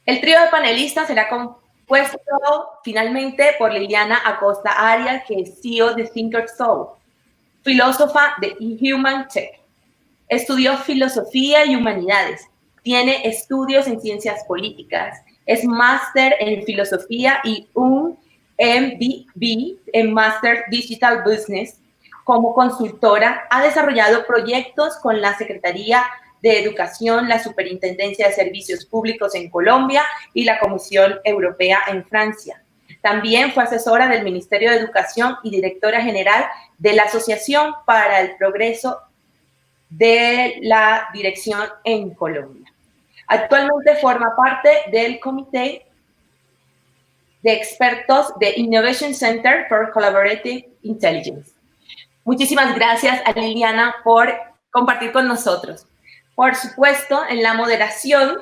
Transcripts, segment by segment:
El trío de panelistas será compuesto finalmente por Liliana Acosta Arias, que es CEO de Thinkersoul, filósofa de Human Tech. Estudió filosofía y humanidades. Tiene estudios en ciencias políticas. Es máster en filosofía y un MBA en Master Digital Business. Como consultora, ha desarrollado proyectos con la Secretaría de Educación, la Superintendencia de Servicios Públicos en Colombia y la Comisión Europea en Francia. También fue asesora del Ministerio de Educación y directora general de la Asociación para el Progreso de la Dirección en Colombia. Actualmente forma parte del Comité de Expertos de Innovation Center for Collaborative Intelligence. Muchísimas gracias a Liliana por compartir con nosotros. Por supuesto, en la moderación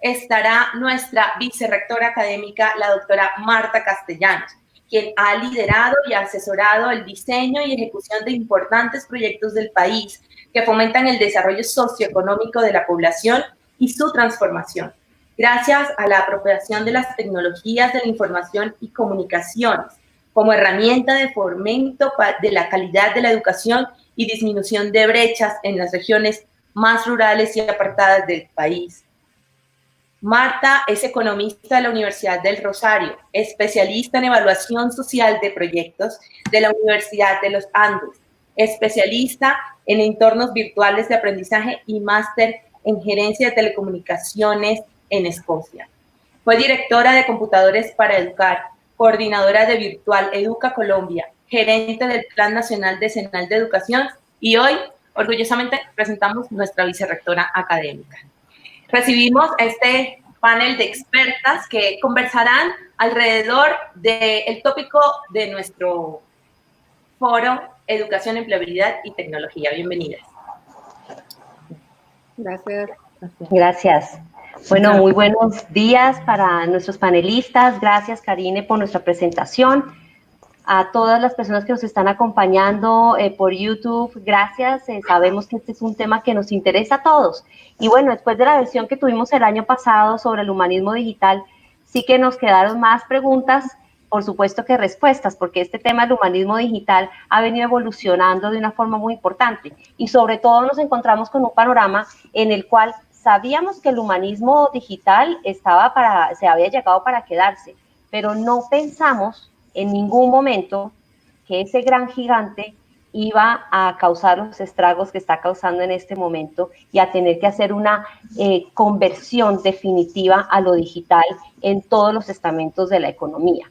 estará nuestra vicerrectora académica, la doctora Marta Castellanos, quien ha liderado y asesorado el diseño y ejecución de importantes proyectos del país que fomentan el desarrollo socioeconómico de la población y su transformación, gracias a la apropiación de las tecnologías de la información y comunicaciones como herramienta de fomento de la calidad de la educación y disminución de brechas en las regiones más rurales y apartadas del país. Marta es economista de la Universidad del Rosario, especialista en evaluación social de proyectos de la Universidad de los Andes, especialista en entornos virtuales de aprendizaje y máster en gerencia de telecomunicaciones en Escocia. Fue directora de Computadores para Educar, coordinadora de Virtual Educa Colombia, gerente del Plan Nacional Decenal de Educación y hoy, orgullosamente, presentamos nuestra vicerrectora académica. Recibimos este panel de expertas que conversarán alrededor del tópico de nuestro foro Educación, Empleabilidad y Tecnología. Bienvenidas. Gracias. Gracias. Bueno, muy buenos días para nuestros panelistas. Gracias, Karine, por nuestra presentación. A todas las personas que nos están acompañando por YouTube, gracias. Sabemos que este es un tema que nos interesa a todos. Y bueno, después de la versión que tuvimos el año pasado sobre el humanismo digital, sí que nos quedaron más preguntas, por supuesto que respuestas, porque este tema del humanismo digital ha venido evolucionando de una forma muy importante. Y sobre todo nos encontramos con un panorama en el cual sabíamos que el humanismo digital se había llegado para quedarse, pero no pensamos en ningún momento que ese gran gigante iba a causar los estragos que está causando en este momento y a tener que hacer una conversión definitiva a lo digital en todos los estamentos de la economía.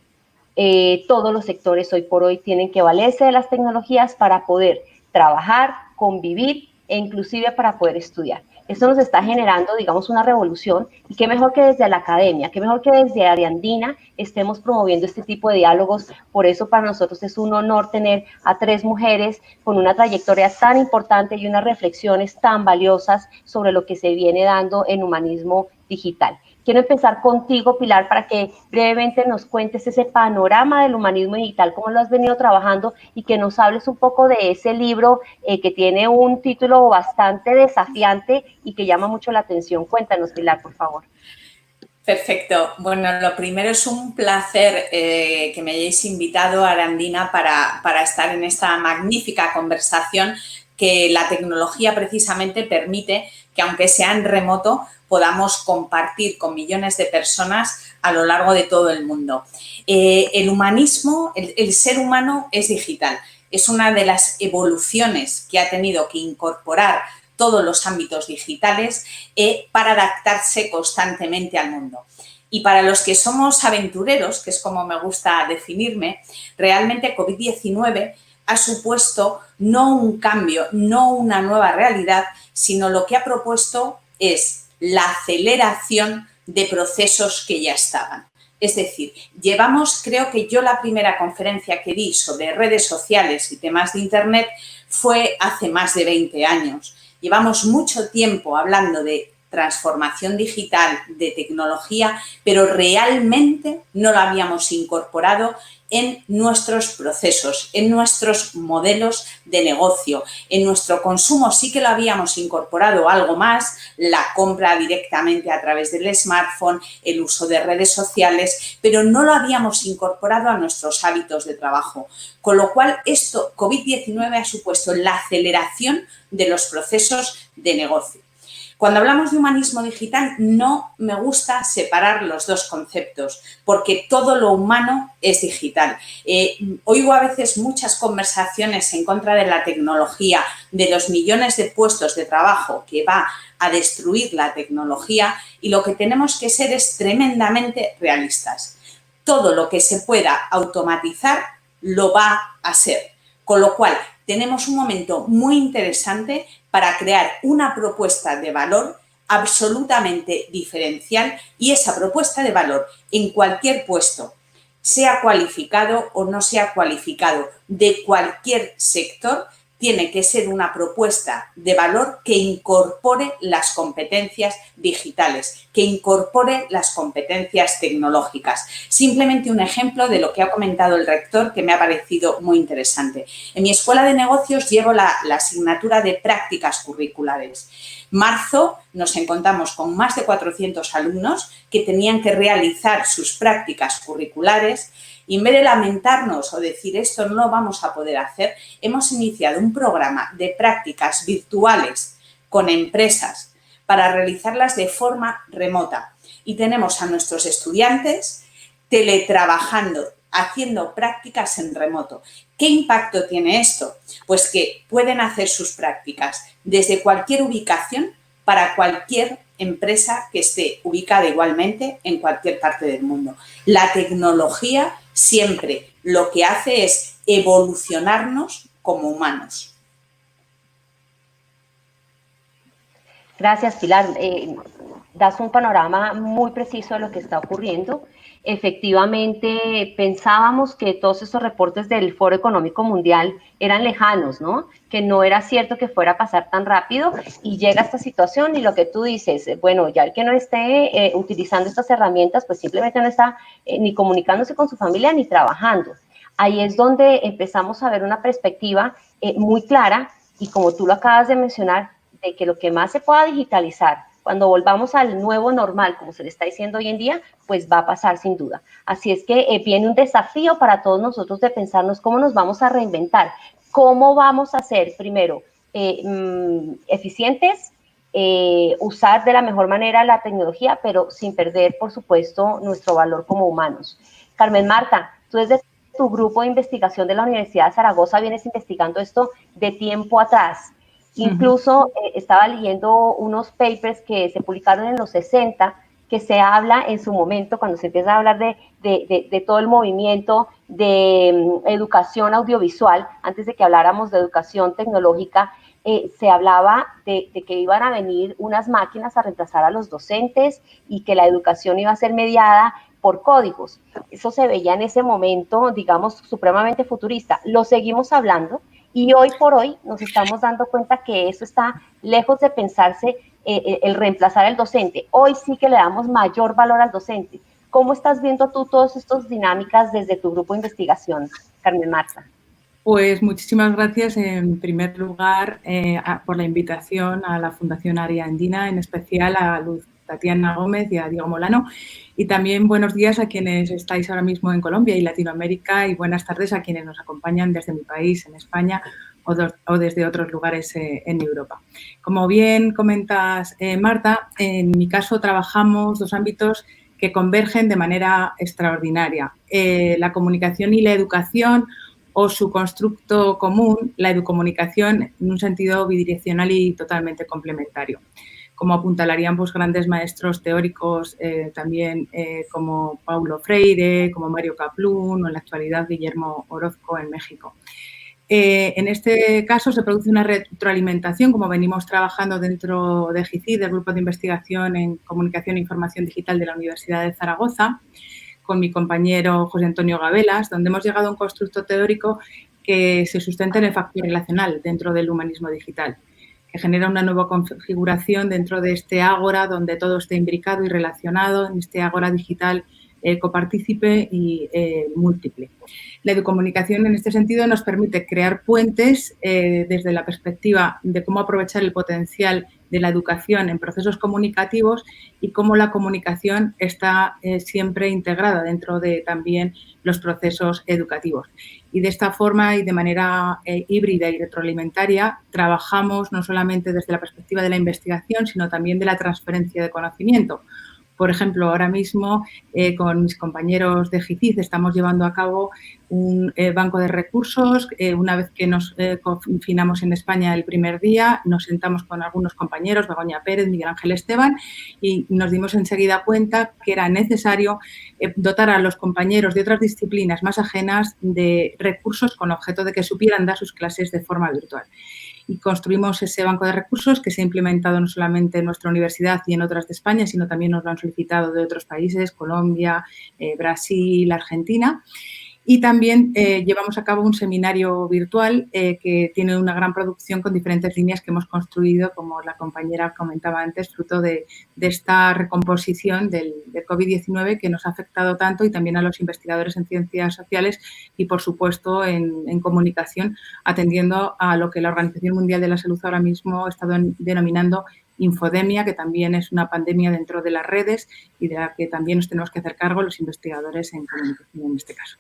Todos los sectores hoy por hoy tienen que valerse de las tecnologías para poder trabajar, convivir e inclusive para poder estudiar. Esto nos está generando, digamos, una revolución y qué mejor que desde la academia, qué mejor que desde Ariandina estemos promoviendo este tipo de diálogos. Por eso para nosotros es un honor tener a 3 mujeres con una trayectoria tan importante y unas reflexiones tan valiosas sobre lo que se viene dando en humanismo digital. Quiero empezar contigo, Pilar, para que brevemente nos cuentes ese panorama del humanismo digital, cómo lo has venido trabajando y que nos hables un poco de ese libro que tiene un título bastante desafiante y que llama mucho la atención. Cuéntanos, Pilar, por favor. Perfecto. Bueno, lo primero es un placer que me hayáis invitado, Arandina, para estar en esta magnífica conversación que la tecnología precisamente permite que, aunque sea en remoto, podamos compartir con millones de personas a lo largo de todo el mundo. El humanismo, el ser humano es digital. Es una de las evoluciones que ha tenido que incorporar todos los ámbitos digitales para adaptarse constantemente al mundo. Y para los que somos aventureros, que es como me gusta definirme, realmente COVID-19 ha supuesto no un cambio, no una nueva realidad, sino lo que ha propuesto es la aceleración de procesos que ya estaban. Es decir, llevamos, creo que yo la primera conferencia que di sobre redes sociales y temas de Internet fue hace más de 20 años. Llevamos mucho tiempo hablando de transformación digital, de tecnología, pero realmente no lo habíamos incorporado en nuestros procesos, en nuestros modelos de negocio. En nuestro consumo sí que lo habíamos incorporado algo más, la compra directamente a través del smartphone, el uso de redes sociales, pero no lo habíamos incorporado a nuestros hábitos de trabajo. Con lo cual, esto, COVID-19 ha supuesto la aceleración de los procesos de negocio. Cuando hablamos de humanismo digital, no me gusta separar los dos conceptos, porque todo lo humano es digital. Oigo a veces muchas conversaciones en contra de la tecnología, de los millones de puestos de trabajo que va a destruir la tecnología, y lo que tenemos que ser es tremendamente realistas. Todo lo que se pueda automatizar lo va a ser. Con lo cual, tenemos un momento muy interesante para crear una propuesta de valor absolutamente diferencial, y esa propuesta de valor en cualquier puesto, sea cualificado o no sea cualificado, de cualquier sector, tiene que ser una propuesta de valor que incorpore las competencias digitales, que incorpore las competencias tecnológicas. Simplemente un ejemplo de lo que ha comentado el rector que me ha parecido muy interesante. En mi escuela de negocios llevo la asignatura de prácticas curriculares. Marzo nos encontramos con más de 400 alumnos que tenían que realizar sus prácticas curriculares. Y en vez de lamentarnos o decir esto no lo vamos a poder hacer, hemos iniciado un programa de prácticas virtuales con empresas para realizarlas de forma remota. Y tenemos a nuestros estudiantes teletrabajando, haciendo prácticas en remoto. ¿Qué impacto tiene esto? Pues que pueden hacer sus prácticas desde cualquier ubicación para cualquier empresa que esté ubicada igualmente en cualquier parte del mundo. La tecnología siempre lo que hace es evolucionarnos como humanos. Gracias, Pilar. Das un panorama muy preciso de lo que está ocurriendo. Efectivamente, pensábamos que todos estos reportes del Foro Económico Mundial eran lejanos, ¿no? Que no era cierto que fuera a pasar tan rápido, y llega esta situación y lo que tú dices, bueno, ya el que no esté utilizando estas herramientas, pues simplemente no está ni comunicándose con su familia ni trabajando. Ahí es donde empezamos a ver una perspectiva muy clara, y como tú lo acabas de mencionar, de que lo que más se pueda digitalizar, cuando volvamos al nuevo normal, como se le está diciendo hoy en día, pues va a pasar sin duda. Así es que viene un desafío para todos nosotros de pensarnos cómo nos vamos a reinventar, cómo vamos a ser, primero, eficientes, usar de la mejor manera la tecnología, pero sin perder, por supuesto, nuestro valor como humanos. Carmen Marta, tú desde tu grupo de investigación de la Universidad de Zaragoza vienes investigando esto de tiempo atrás. Incluso estaba leyendo unos papers que se publicaron en los 60, que se habla en su momento, cuando se empieza a hablar de todo el movimiento de educación audiovisual, antes de que habláramos de educación tecnológica, se hablaba de que iban a venir unas máquinas a reemplazar a los docentes y que la educación iba a ser mediada por códigos. Eso se veía en ese momento, digamos, supremamente futurista. Lo seguimos hablando, y hoy por hoy nos estamos dando cuenta que eso está lejos de pensarse el reemplazar al docente. Hoy sí que le damos mayor valor al docente. ¿Cómo estás viendo tú todas estas dinámicas desde tu grupo de investigación, Carmen Marta? Pues muchísimas gracias en primer lugar por la invitación a la Fundación Área Andina, en especial a Luz Tatiana Gómez y a Diego Molano. Y también buenos días a quienes estáis ahora mismo en Colombia y Latinoamérica, y buenas tardes a quienes nos acompañan desde mi país, en España, o desde otros lugares en Europa. Como bien comentas, Marta, en mi caso trabajamos dos ámbitos que convergen de manera extraordinaria. La comunicación y la educación, o su constructo común, la educomunicación, en un sentido bidireccional y totalmente complementario, como apuntalarían pues, grandes maestros teóricos también como Paulo Freire, como Mario Kaplún, o en la actualidad Guillermo Orozco en México. En este caso se produce una retroalimentación, como venimos trabajando dentro de GICID, del Grupo de Investigación en Comunicación e Información Digital de la Universidad de Zaragoza, con mi compañero José Antonio Gabelas, donde hemos llegado a un constructo teórico que se sustenta en el factor relacional dentro del humanismo digital, que que genera una nueva configuración dentro de este ágora donde todo esté imbricado y relacionado, en este ágora digital copartícipe y múltiple. La educomunicación en este sentido nos permite crear puentes desde la perspectiva de cómo aprovechar el potencial de la educación en procesos comunicativos y cómo la comunicación está siempre integrada dentro de también los procesos educativos. Y de esta forma y de manera híbrida y retroalimentaria trabajamos no solamente desde la perspectiva de la investigación, sino también de la transferencia de conocimiento. Por ejemplo, ahora mismo con mis compañeros de GICID estamos llevando a cabo un banco de recursos. Una vez que nos confinamos en España el primer día, nos sentamos con algunos compañeros, Begoña Pérez, Miguel Ángel Esteban, y nos dimos enseguida cuenta que era necesario dotar a los compañeros de otras disciplinas más ajenas de recursos con objeto de que supieran dar sus clases de forma virtual. Y construimos ese banco de recursos que se ha implementado no solamente en nuestra universidad y en otras de España, sino también nos lo han solicitado de otros países, Colombia, Brasil, Argentina. Y también llevamos a cabo un seminario virtual que tiene una gran producción con diferentes líneas que hemos construido, como la compañera comentaba antes, fruto de esta recomposición del COVID-19 que nos ha afectado tanto y también a los investigadores en ciencias sociales y, por supuesto, en comunicación, atendiendo a lo que la Organización Mundial de la Salud ahora mismo está denominando infodemia, que también es una pandemia dentro de las redes y de la que también nos tenemos que hacer cargo los investigadores en comunicación en este caso.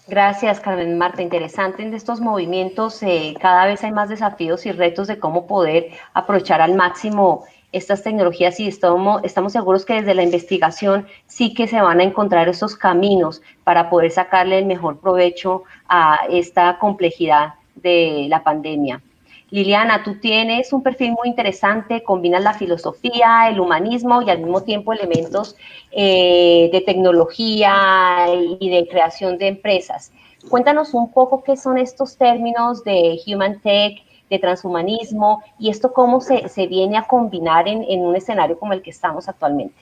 Gracias, Carmen Marta. Interesante en estos movimientos. Cada vez hay más desafíos y retos de cómo poder aprovechar al máximo estas tecnologías y estamos seguros que desde la investigación sí que se van a encontrar estos caminos para poder sacarle el mejor provecho a esta complejidad de la pandemia. Liliana, tú tienes un perfil muy interesante, combinas la filosofía, el humanismo y al mismo tiempo elementos de tecnología y de creación de empresas. Cuéntanos un poco qué son estos términos de Human Tech, de transhumanismo y esto cómo se viene a combinar en un escenario como el que estamos actualmente.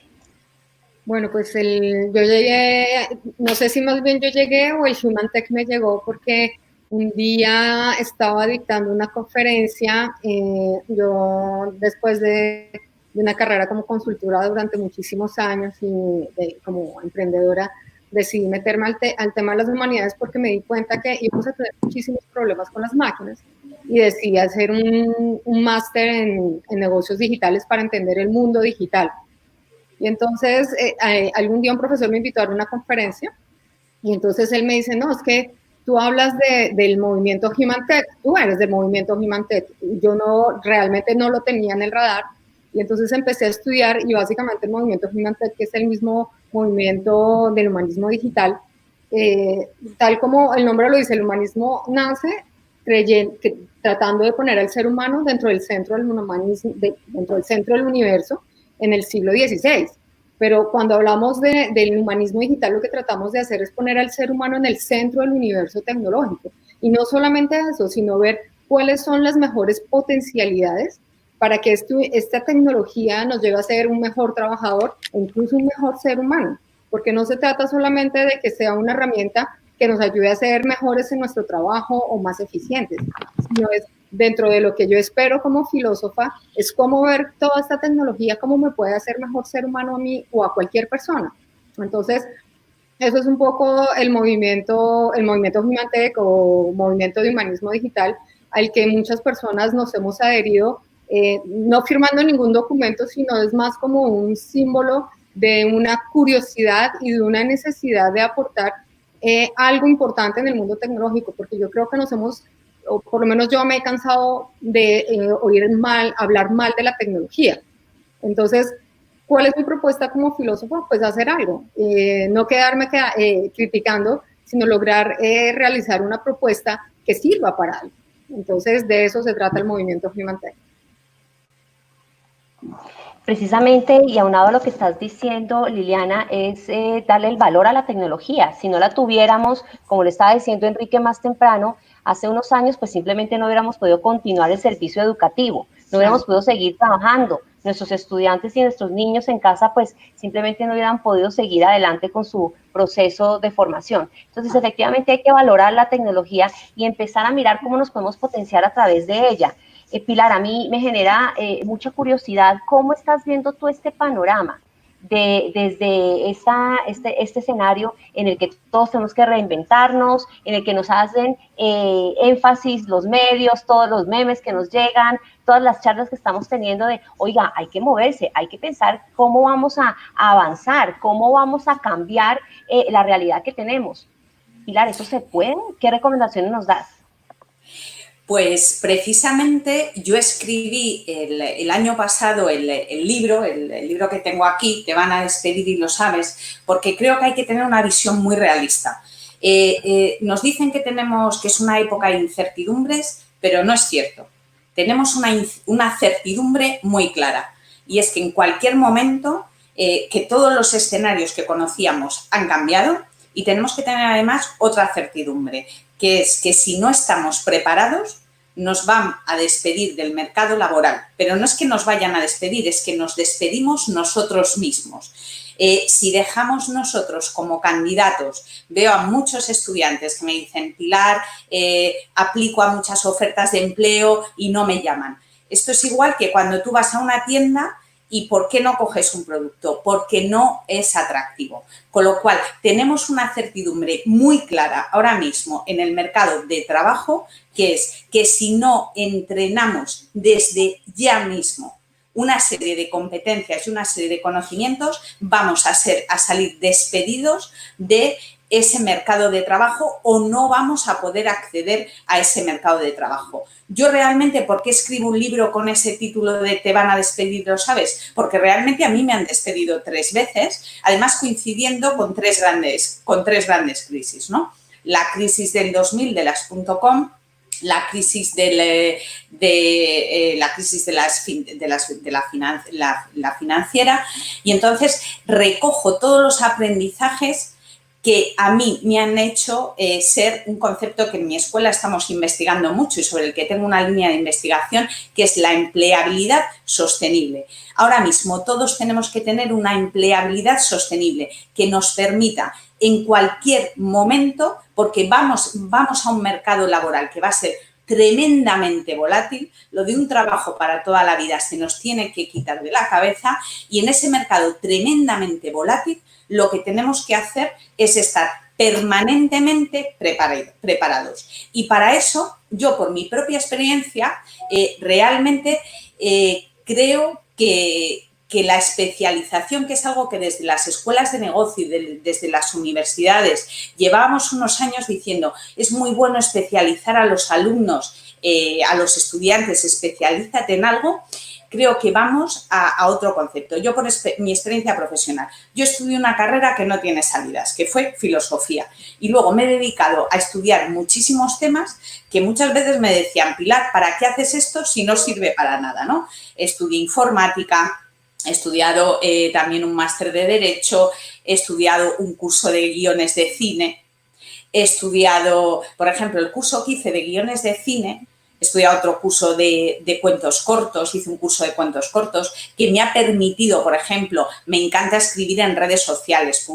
Bueno, pues yo llegué, no sé si más bien yo llegué o el Human Tech me llegó porque un día estaba dictando una conferencia, yo después de una carrera como consultora durante muchísimos años y como emprendedora, decidí meterme al tema de las humanidades porque me di cuenta que íbamos a tener muchísimos problemas con las máquinas y decidí hacer un máster en negocios digitales para entender el mundo digital. Y entonces algún día un profesor me invitó a dar una conferencia y entonces él me dice, no, es que tú hablas del movimiento Human Tech, tú eres del movimiento Human Tech. Yo realmente no lo tenía en el radar y entonces empecé a estudiar y básicamente el movimiento Human Tech, que es el mismo movimiento del humanismo digital, tal como el nombre lo dice, el humanismo nace tratando de poner al ser humano dentro del centro del humanismo, dentro del centro del universo en el siglo XVI. Pero cuando hablamos del humanismo digital, lo que tratamos de hacer es poner al ser humano en el centro del universo tecnológico. Y no solamente eso, sino ver cuáles son las mejores potencialidades para que esta tecnología nos lleve a ser un mejor trabajador o incluso un mejor ser humano. Porque no se trata solamente de que sea una herramienta que nos ayude a ser mejores en nuestro trabajo o más eficientes, sino es dentro de lo que yo espero como filósofa, es cómo ver toda esta tecnología, cómo me puede hacer mejor ser humano a mí o a cualquier persona. Entonces, eso es un poco el movimiento Human Tech o movimiento de humanismo digital al que muchas personas nos hemos adherido, no firmando ningún documento, sino es más como un símbolo de una curiosidad y de una necesidad de aportar algo importante en el mundo tecnológico, porque yo creo que o por lo menos yo me he cansado de hablar mal de la tecnología. Entonces, ¿cuál es mi propuesta como filósofo? Pues hacer algo, no quedarme criticando, sino lograr realizar una propuesta que sirva para algo. Entonces, de eso se trata el movimiento Human Tech. Precisamente, y aunado a lo que estás diciendo, Liliana, es darle el valor a la tecnología. Si no la tuviéramos, como le estaba diciendo Enrique más temprano, hace unos años, pues simplemente no hubiéramos podido continuar el servicio educativo, no hubiéramos podido seguir trabajando. Nuestros estudiantes y nuestros niños en casa, pues simplemente no hubieran podido seguir adelante con su proceso de formación. Entonces, efectivamente hay que valorar la tecnología y empezar a mirar cómo nos podemos potenciar a través de ella. Pilar, a mí me genera mucha curiosidad, ¿cómo estás viendo tú este panorama? Desde este escenario en el que todos tenemos que reinventarnos, en el que nos hacen énfasis los medios, todos los memes que nos llegan, todas las charlas que estamos teniendo de, oiga, hay que moverse, hay que pensar cómo vamos a avanzar, cómo vamos a cambiar la realidad que tenemos. Pilar, ¿eso se puede? ¿Qué recomendaciones nos das? Pues precisamente yo escribí el año pasado el libro que tengo aquí, Te van a despedir y lo sabes, porque creo que hay que tener una visión muy realista. Nos dicen que es una época de incertidumbres, pero no es cierto. Tenemos una certidumbre muy clara, y es que en cualquier momento que todos los escenarios que conocíamos han cambiado, y tenemos que tener además otra certidumbre, que es que si no estamos preparados nos van a despedir del mercado laboral. Pero no es que nos vayan a despedir, es que nos despedimos nosotros mismos. Si dejamos nosotros como candidatos, veo a muchos estudiantes que me dicen, Pilar, aplico a muchas ofertas de empleo y no me llaman. Esto es igual que cuando tú vas a una tienda y ¿por qué no coges un producto? Porque no es atractivo. Con lo cual, tenemos una certidumbre muy clara ahora mismo en el mercado de trabajo, que es que si no entrenamos desde ya mismo una serie de competencias y una serie de conocimientos, vamos a salir despedidos de ese mercado de trabajo o no vamos a poder acceder a ese mercado de trabajo. Yo realmente, ¿por qué escribo un libro con ese título de Te van a despedir, lo sabes? Porque realmente a mí me han despedido 3 veces, además coincidiendo con tres grandes crisis, ¿no? La crisis del 2000 de las .com, la crisis de la financiera, y entonces recojo todos los aprendizajes que a mí me han hecho ser un concepto que en mi escuela estamos investigando mucho y sobre el que tengo una línea de investigación, que es la empleabilidad sostenible. Ahora mismo todos tenemos que tener una empleabilidad sostenible que nos permita en cualquier momento, porque vamos a un mercado laboral que va a ser tremendamente volátil, lo de un trabajo para toda la vida se nos tiene que quitar de la cabeza, y en ese mercado tremendamente volátil lo que tenemos que hacer es estar permanentemente preparados. Y para eso, yo por mi propia experiencia, realmente creo que la especialización, que es algo que desde las escuelas de negocio y desde las universidades llevábamos unos años diciendo, es muy bueno especializar a los alumnos, a los estudiantes, especialízate en algo. Creo que vamos a otro concepto. Yo, por mi experiencia profesional, yo estudié una carrera que no tiene salidas, que fue filosofía. Y luego me he dedicado a estudiar muchísimos temas que muchas veces me decían, Pilar, ¿para qué haces esto si no sirve para nada, ¿no? Estudié informática, he estudiado también un máster de Derecho, he estudiado un curso de guiones de cine, he estudiado, por ejemplo, el curso que hice de guiones de cine, he estudiado otro curso de cuentos cortos, hice un curso de cuentos cortos que me ha permitido, por ejemplo, me encanta escribir en redes sociales.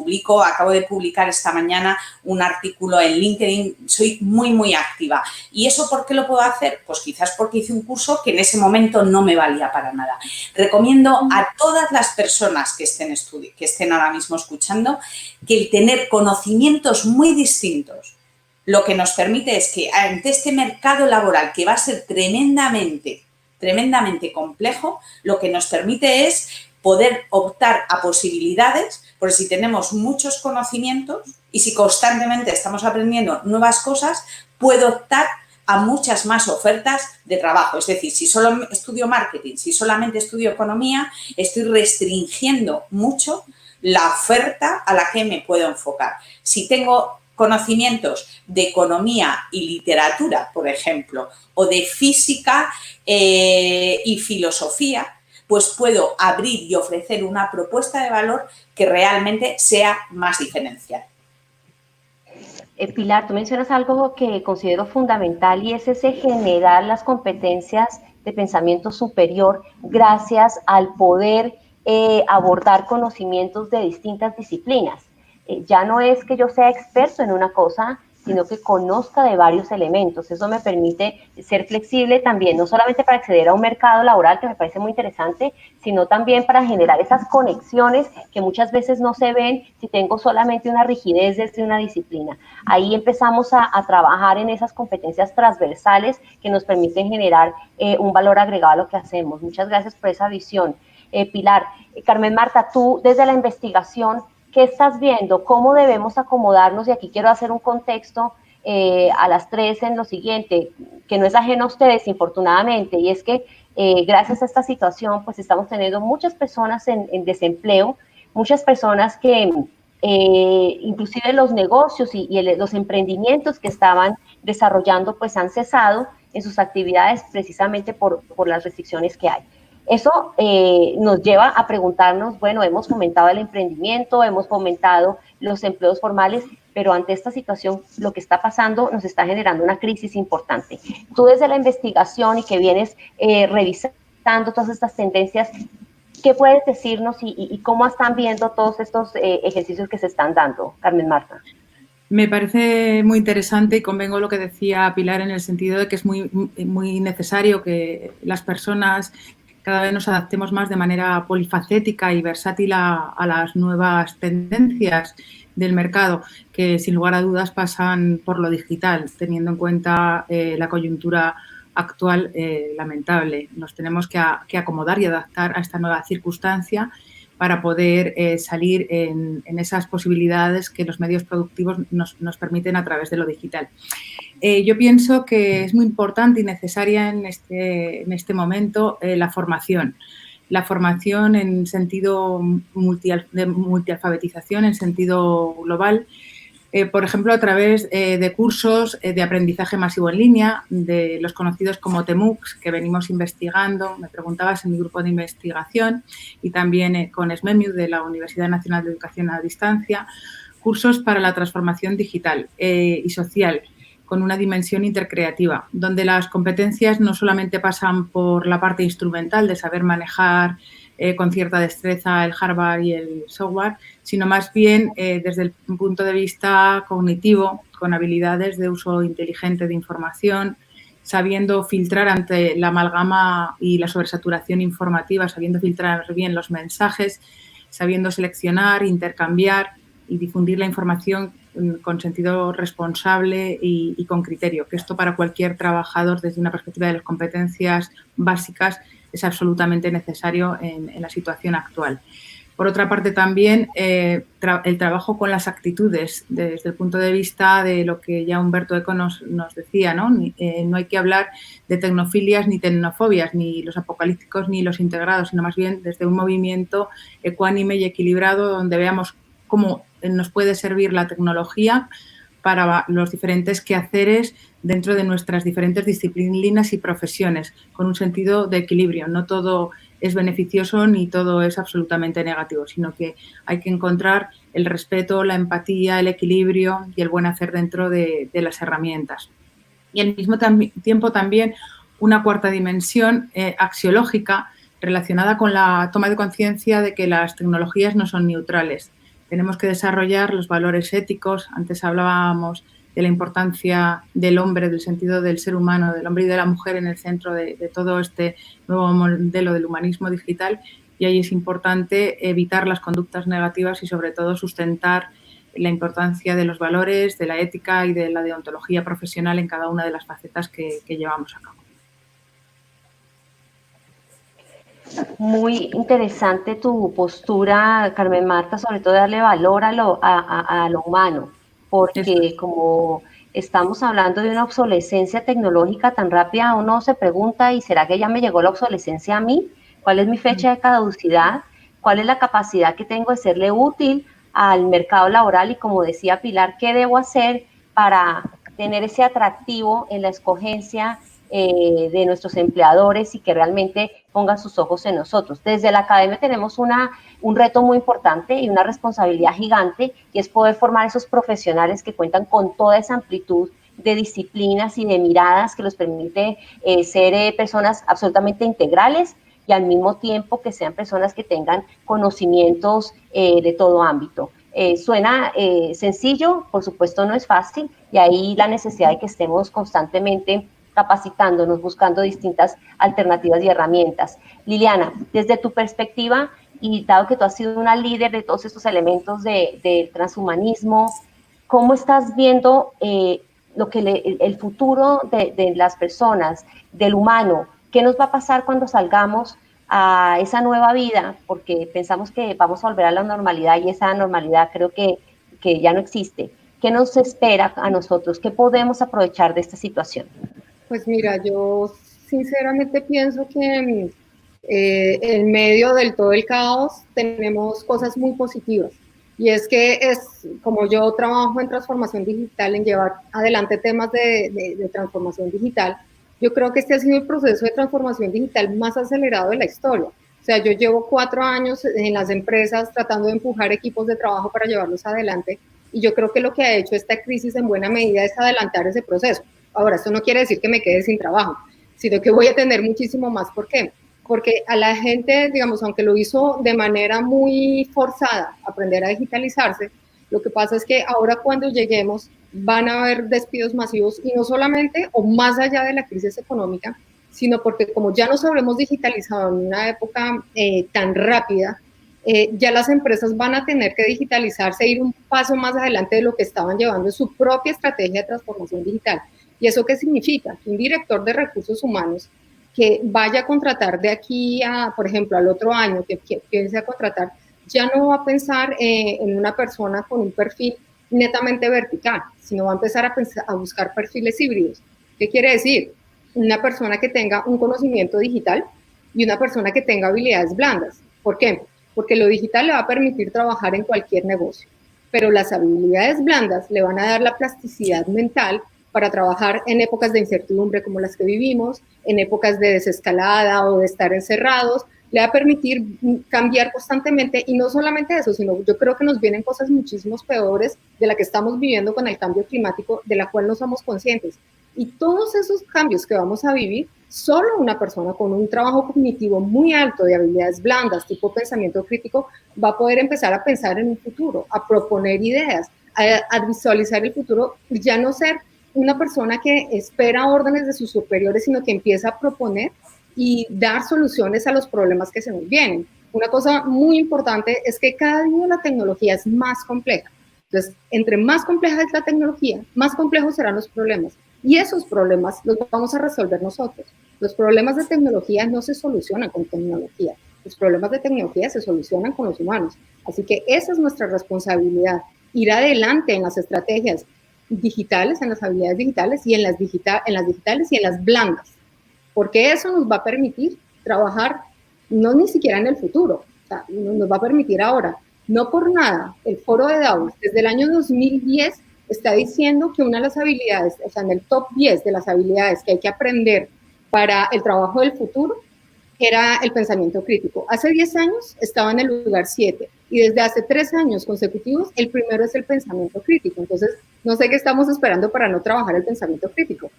Acabo de publicar esta mañana un artículo en LinkedIn, soy muy, muy activa. ¿Y eso por qué lo puedo hacer? Pues quizás porque hice un curso que en ese momento no me valía para nada. Recomiendo a todas las personas que estén ahora mismo escuchando que el tener conocimientos muy distintos lo que nos permite es que ante este mercado laboral que va a ser tremendamente complejo, lo que nos permite es poder optar a posibilidades, porque si tenemos muchos conocimientos y si constantemente estamos aprendiendo nuevas cosas, puedo optar a muchas más ofertas de trabajo. Es decir, si solo estudio marketing, si solamente estudio economía, estoy restringiendo mucho la oferta a la que me puedo enfocar. Si tengo conocimientos de economía y literatura, por ejemplo, o de física y filosofía, pues puedo abrir y ofrecer una propuesta de valor que realmente sea más diferencial. Pilar, tú mencionas algo que considero fundamental y es ese generar las competencias de pensamiento superior gracias al poder abordar conocimientos de distintas disciplinas. Ya no es que yo sea experto en una cosa, sino que conozca de varios elementos. Eso me permite ser flexible también, no solamente para acceder a un mercado laboral, que me parece muy interesante, sino también para generar esas conexiones que muchas veces no se ven si tengo solamente una rigidez desde una disciplina. Ahí empezamos a trabajar en esas competencias transversales que nos permiten generar un valor agregado a lo que hacemos. Muchas gracias por esa visión. Pilar, Carmen Marta, tú desde la investigación, ¿qué estás viendo? ¿Cómo debemos acomodarnos? Y aquí quiero hacer un contexto a las tres en lo siguiente, que no es ajeno a ustedes, infortunadamente, y es que gracias a esta situación, pues estamos teniendo muchas personas en desempleo, muchas personas que inclusive los negocios y los emprendimientos que estaban desarrollando, pues han cesado en sus actividades precisamente por las restricciones que hay. Eso nos lleva a preguntarnos, bueno, hemos fomentado el emprendimiento, hemos fomentado los empleos formales, pero ante esta situación lo que está pasando nos está generando una crisis importante. Tú desde la investigación y que vienes revisando todas estas tendencias, ¿qué puedes decirnos y cómo están viendo todos estos ejercicios que se están dando, Carmen Marta? Me parece muy interesante y convengo lo que decía Pilar en el sentido de que es muy necesario que las personas cada vez nos adaptemos más de manera polifacética y versátil a las nuevas tendencias del mercado, que sin lugar a dudas pasan por lo digital, teniendo en cuenta la coyuntura actual lamentable. Nos tenemos que acomodar y adaptar a esta nueva circunstancia para poder salir en esas posibilidades que los medios productivos nos permiten a través de lo digital. Yo pienso que es muy importante y necesaria en este momento la formación en sentido de multialfabetización, en sentido global, por ejemplo, a través de cursos de aprendizaje masivo en línea, de los conocidos como TMUCs, que venimos investigando, me preguntabas en mi grupo de investigación, y también con SMEMIU de la Universidad Nacional de Educación a Distancia, cursos para la transformación digital y social, con una dimensión intercreativa, donde las competencias no solamente pasan por la parte instrumental de saber manejar con cierta destreza el hardware y el software, sino más bien desde el punto de vista cognitivo, con habilidades de uso inteligente de información, sabiendo filtrar ante la amalgama y la sobresaturación informativa, sabiendo filtrar bien los mensajes, sabiendo seleccionar, intercambiar y difundir la información con sentido responsable y con criterio, que esto para cualquier trabajador desde una perspectiva de las competencias básicas es absolutamente necesario en la situación actual. Por otra parte, también el trabajo con las actitudes, desde el punto de vista de lo que ya Humberto Eco nos decía, ¿no? No hay que hablar de tecnofilias ni tecnofobias, ni los apocalípticos ni los integrados, sino más bien desde un movimiento ecuánime y equilibrado donde veamos cómo nos puede servir la tecnología para los diferentes quehaceres dentro de nuestras diferentes disciplinas y profesiones, con un sentido de equilibrio. No todo es beneficioso ni todo es absolutamente negativo, sino que hay que encontrar el respeto, la empatía, el equilibrio y el buen hacer dentro de las herramientas. Y al mismo tiempo también una cuarta dimensión axiológica relacionada con la toma de conciencia de que las tecnologías no son neutrales. Tenemos que desarrollar los valores éticos. Antes hablábamos de la importancia del hombre, del sentido del ser humano, del hombre y de la mujer en el centro de todo este nuevo modelo del humanismo digital, y ahí es importante evitar las conductas negativas y sobre todo sustentar la importancia de los valores, de la ética y de la deontología profesional en cada una de las facetas que llevamos a cabo. Muy interesante tu postura, Carmen Marta, sobre todo darle valor a lo humano, porque como estamos hablando de una obsolescencia tecnológica tan rápida, uno se pregunta, ¿y será que ya me llegó la obsolescencia a mí? ¿Cuál es mi fecha de caducidad? ¿Cuál es la capacidad que tengo de serle útil al mercado laboral? Y como decía Pilar, ¿qué debo hacer para tener ese atractivo en la escogencia de nuestros empleadores y que realmente pongan sus ojos en nosotros? Desde la academia tenemos un reto muy importante y una responsabilidad gigante, y es poder formar esos profesionales que cuentan con toda esa amplitud de disciplinas y de miradas que los permite ser personas absolutamente integrales y al mismo tiempo que sean personas que tengan conocimientos de todo ámbito. Suena sencillo, por supuesto no es fácil, y ahí la necesidad de que estemos constantemente capacitándonos, buscando distintas alternativas y herramientas. Liliana, desde tu perspectiva, y dado que tú has sido una líder de todos estos elementos del transhumanismo, ¿cómo estás viendo el futuro de las personas, del humano? ¿Qué nos va a pasar cuando salgamos a esa nueva vida? Porque pensamos que vamos a volver a la normalidad y esa normalidad creo que ya no existe. ¿Qué nos espera a nosotros? ¿Qué podemos aprovechar de esta situación? Pues mira, yo sinceramente pienso que en medio del todo el caos tenemos cosas muy positivas. Y es que como yo trabajo en transformación digital, en llevar adelante temas de transformación digital, yo creo que este ha sido el proceso de transformación digital más acelerado de la historia. O sea, yo llevo 4 años en las empresas tratando de empujar equipos de trabajo para llevarlos adelante, y yo creo que lo que ha hecho esta crisis en buena medida es adelantar ese proceso. Ahora, esto no quiere decir que me quede sin trabajo, sino que voy a tener muchísimo más. ¿Por qué? Porque a la gente, digamos, aunque lo hizo de manera muy forzada, aprender a digitalizarse, lo que pasa es que ahora cuando lleguemos van a haber despidos masivos, y no solamente o más allá de la crisis económica, sino porque como ya nos habremos digitalizado en una época tan rápida, ya las empresas van a tener que digitalizarse e ir un paso más adelante de lo que estaban llevando en su propia estrategia de transformación digital. ¿Y eso qué significa? Que un director de recursos humanos que vaya a contratar de aquí a, por ejemplo, al otro año, que piense a contratar, ya no va a pensar en una persona con un perfil netamente vertical, sino va a empezar a buscar perfiles híbridos. ¿Qué quiere decir? Una persona que tenga un conocimiento digital y una persona que tenga habilidades blandas. ¿Por qué? Porque lo digital le va a permitir trabajar en cualquier negocio, pero las habilidades blandas le van a dar la plasticidad mental para trabajar en épocas de incertidumbre como las que vivimos, en épocas de desescalada o de estar encerrados, le va a permitir cambiar constantemente. Y no solamente eso, sino yo creo que nos vienen cosas muchísimo peores de la que estamos viviendo con el cambio climático, de la cual no somos conscientes. Y todos esos cambios que vamos a vivir, solo una persona con un trabajo cognitivo muy alto de habilidades blandas, tipo pensamiento crítico, va a poder empezar a pensar en un futuro, a proponer ideas, a visualizar el futuro, y ya no ser una persona que espera órdenes de sus superiores, sino que empieza a proponer y dar soluciones a los problemas que se nos vienen. Una cosa muy importante es que cada día la tecnología es más compleja. Entonces, entre más compleja es la tecnología, más complejos serán los problemas. Y esos problemas los vamos a resolver nosotros. Los problemas de tecnología no se solucionan con tecnología. Los problemas de tecnología se solucionan con los humanos. Así que esa es nuestra responsabilidad, ir adelante en las estrategias digitales, en las habilidades digitales y en las digitales y en las blandas, porque eso nos va a permitir trabajar no ni siquiera en el futuro, o sea, nos va a permitir ahora. No por nada, el foro de Davos desde el año 2010 está diciendo que una de las habilidades, o sea, en el top 10 de las habilidades que hay que aprender para el trabajo del futuro, era el pensamiento crítico. Hace 10 años estaba en el lugar 7, y desde hace 3 años consecutivos el primero es el pensamiento crítico. Entonces, no sé qué estamos esperando para no trabajar el pensamiento crítico.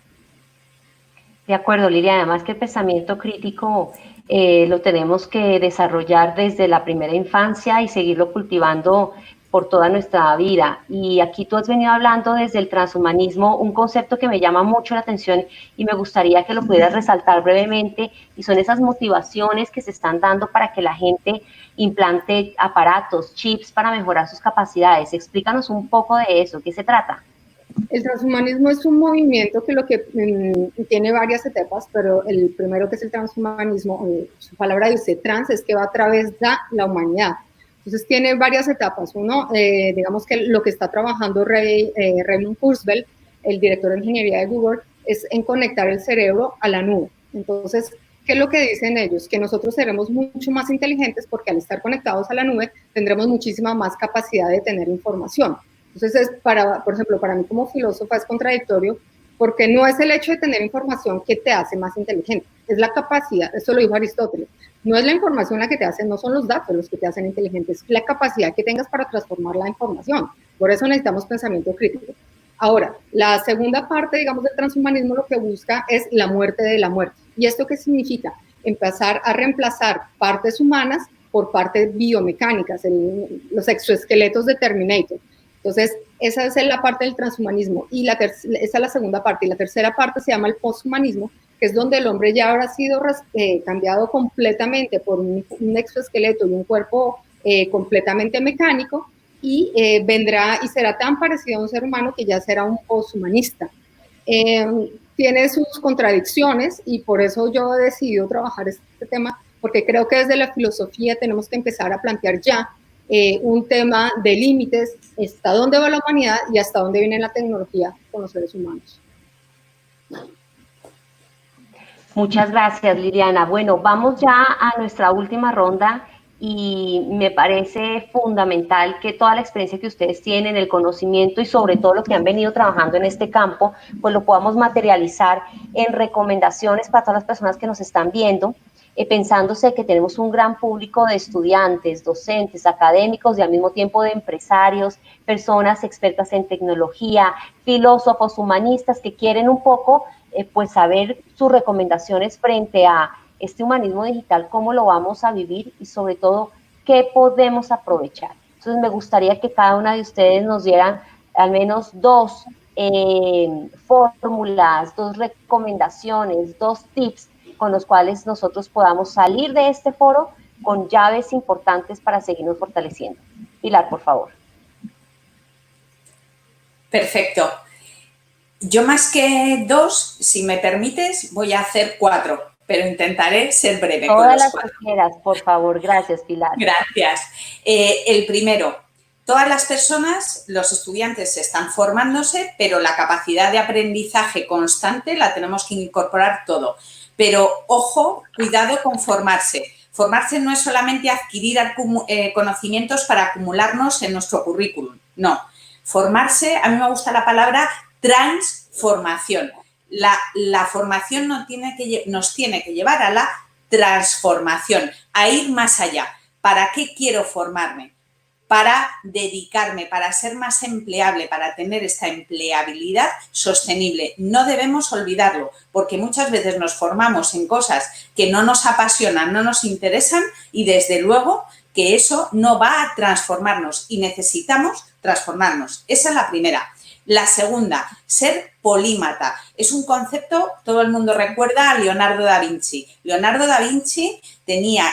De acuerdo, Lilia, además que el pensamiento crítico lo tenemos que desarrollar desde la primera infancia y seguirlo cultivando por toda nuestra vida. Y aquí tú has venido hablando desde el transhumanismo, un concepto que me llama mucho la atención y me gustaría que lo pudieras resaltar brevemente, y son esas motivaciones que se están dando para que la gente implante aparatos, chips para mejorar sus capacidades. Explícanos un poco de eso, ¿qué se trata? El transhumanismo es un movimiento que tiene varias etapas, pero el primero, que es el transhumanismo, su palabra dice trans, es que va a través de la humanidad. Entonces tiene varias etapas. Uno, digamos que lo que está trabajando Raymond Kurzweil, el director de ingeniería de Google, es en conectar el cerebro a la nube. Entonces, ¿qué es lo que dicen ellos? Que nosotros seremos mucho más inteligentes porque al estar conectados a la nube tendremos muchísima más capacidad de tener información. Entonces, por ejemplo, para mí como filósofa es contradictorio, porque no es el hecho de tener información que te hace más inteligente, es la capacidad, eso lo dijo Aristóteles, no es la información la que te hace, no son los datos los que te hacen inteligente, es la capacidad que tengas para transformar la información. Por eso necesitamos pensamiento crítico. Ahora, la segunda parte, digamos, del transhumanismo lo que busca es la muerte de la muerte. ¿Y esto qué significa? Empezar a reemplazar partes humanas por partes biomecánicas, los exoesqueletos de Terminator. Entonces, esa es la parte del transhumanismo y esa es la segunda parte. Y la tercera parte se llama el posthumanismo, que es donde el hombre ya habrá sido cambiado completamente por un exoesqueleto y un cuerpo completamente mecánico, y vendrá y será tan parecido a un ser humano que ya será un posthumanista. Tiene sus contradicciones y por eso yo he decidido trabajar este tema, porque creo que desde la filosofía tenemos que empezar a plantear ya un tema de límites, hasta dónde va la humanidad y hasta dónde viene la tecnología con los seres humanos. Muchas gracias, Liliana. Bueno, vamos ya a nuestra última ronda y me parece fundamental que toda la experiencia que ustedes tienen, el conocimiento y sobre todo lo que han venido trabajando en este campo, pues lo podamos materializar en recomendaciones para todas las personas que nos están viendo, pensándose que tenemos un gran público de estudiantes, docentes, académicos y al mismo tiempo de empresarios, personas expertas en tecnología, filósofos, humanistas que quieren un poco pues saber sus recomendaciones frente a este humanismo digital, cómo lo vamos a vivir y sobre todo qué podemos aprovechar. Entonces me gustaría que cada una de ustedes nos dieran al menos dos fórmulas, dos recomendaciones, dos tips con los cuales nosotros podamos salir de este foro con llaves importantes para seguirnos fortaleciendo. Pilar, por favor. Perfecto. Yo más que dos, si me permites, voy a hacer 4, pero intentaré ser breve. Todas las que quieras, por favor. Gracias, Pilar. Gracias. El primero, todas las personas, los estudiantes están formándose, pero la capacidad de aprendizaje constante la tenemos que incorporar todo. Pero, ojo, cuidado con formarse. Formarse no es solamente adquirir conocimientos para acumularnos en nuestro currículum. No. Formarse, a mí me gusta la palabra transformación. La formación nos tiene que llevar a la transformación, a ir más allá. ¿Para qué quiero formarme? Para dedicarme, para ser más empleable, para tener esta empleabilidad sostenible. No debemos olvidarlo, porque muchas veces nos formamos en cosas que no nos apasionan, no nos interesan y desde luego que eso no va a transformarnos y necesitamos transformarnos. Esa es la primera. La segunda, ser polímata. Es un concepto, todo el mundo recuerda a Leonardo da Vinci. Leonardo da Vinci tenía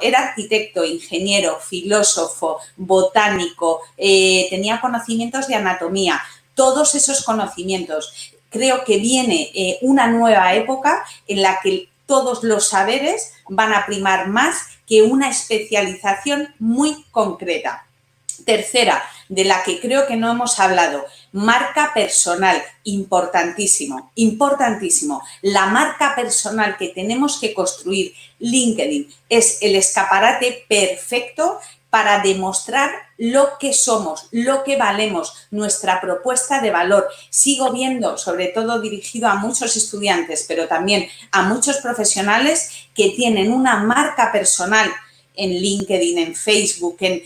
era arquitecto, ingeniero, filósofo, botánico, tenía conocimientos de anatomía. Todos esos conocimientos. Creo que viene una nueva época en la que todos los saberes van a primar más que una especialización muy concreta. Tercera, de la que creo que no hemos hablado, marca personal, importantísimo, importantísimo. La marca personal que tenemos que construir, LinkedIn, es el escaparate perfecto para demostrar lo que somos, lo que valemos, nuestra propuesta de valor. Sigo viendo, sobre todo dirigido a muchos estudiantes, pero también a muchos profesionales que tienen una marca personal en LinkedIn, en Facebook, en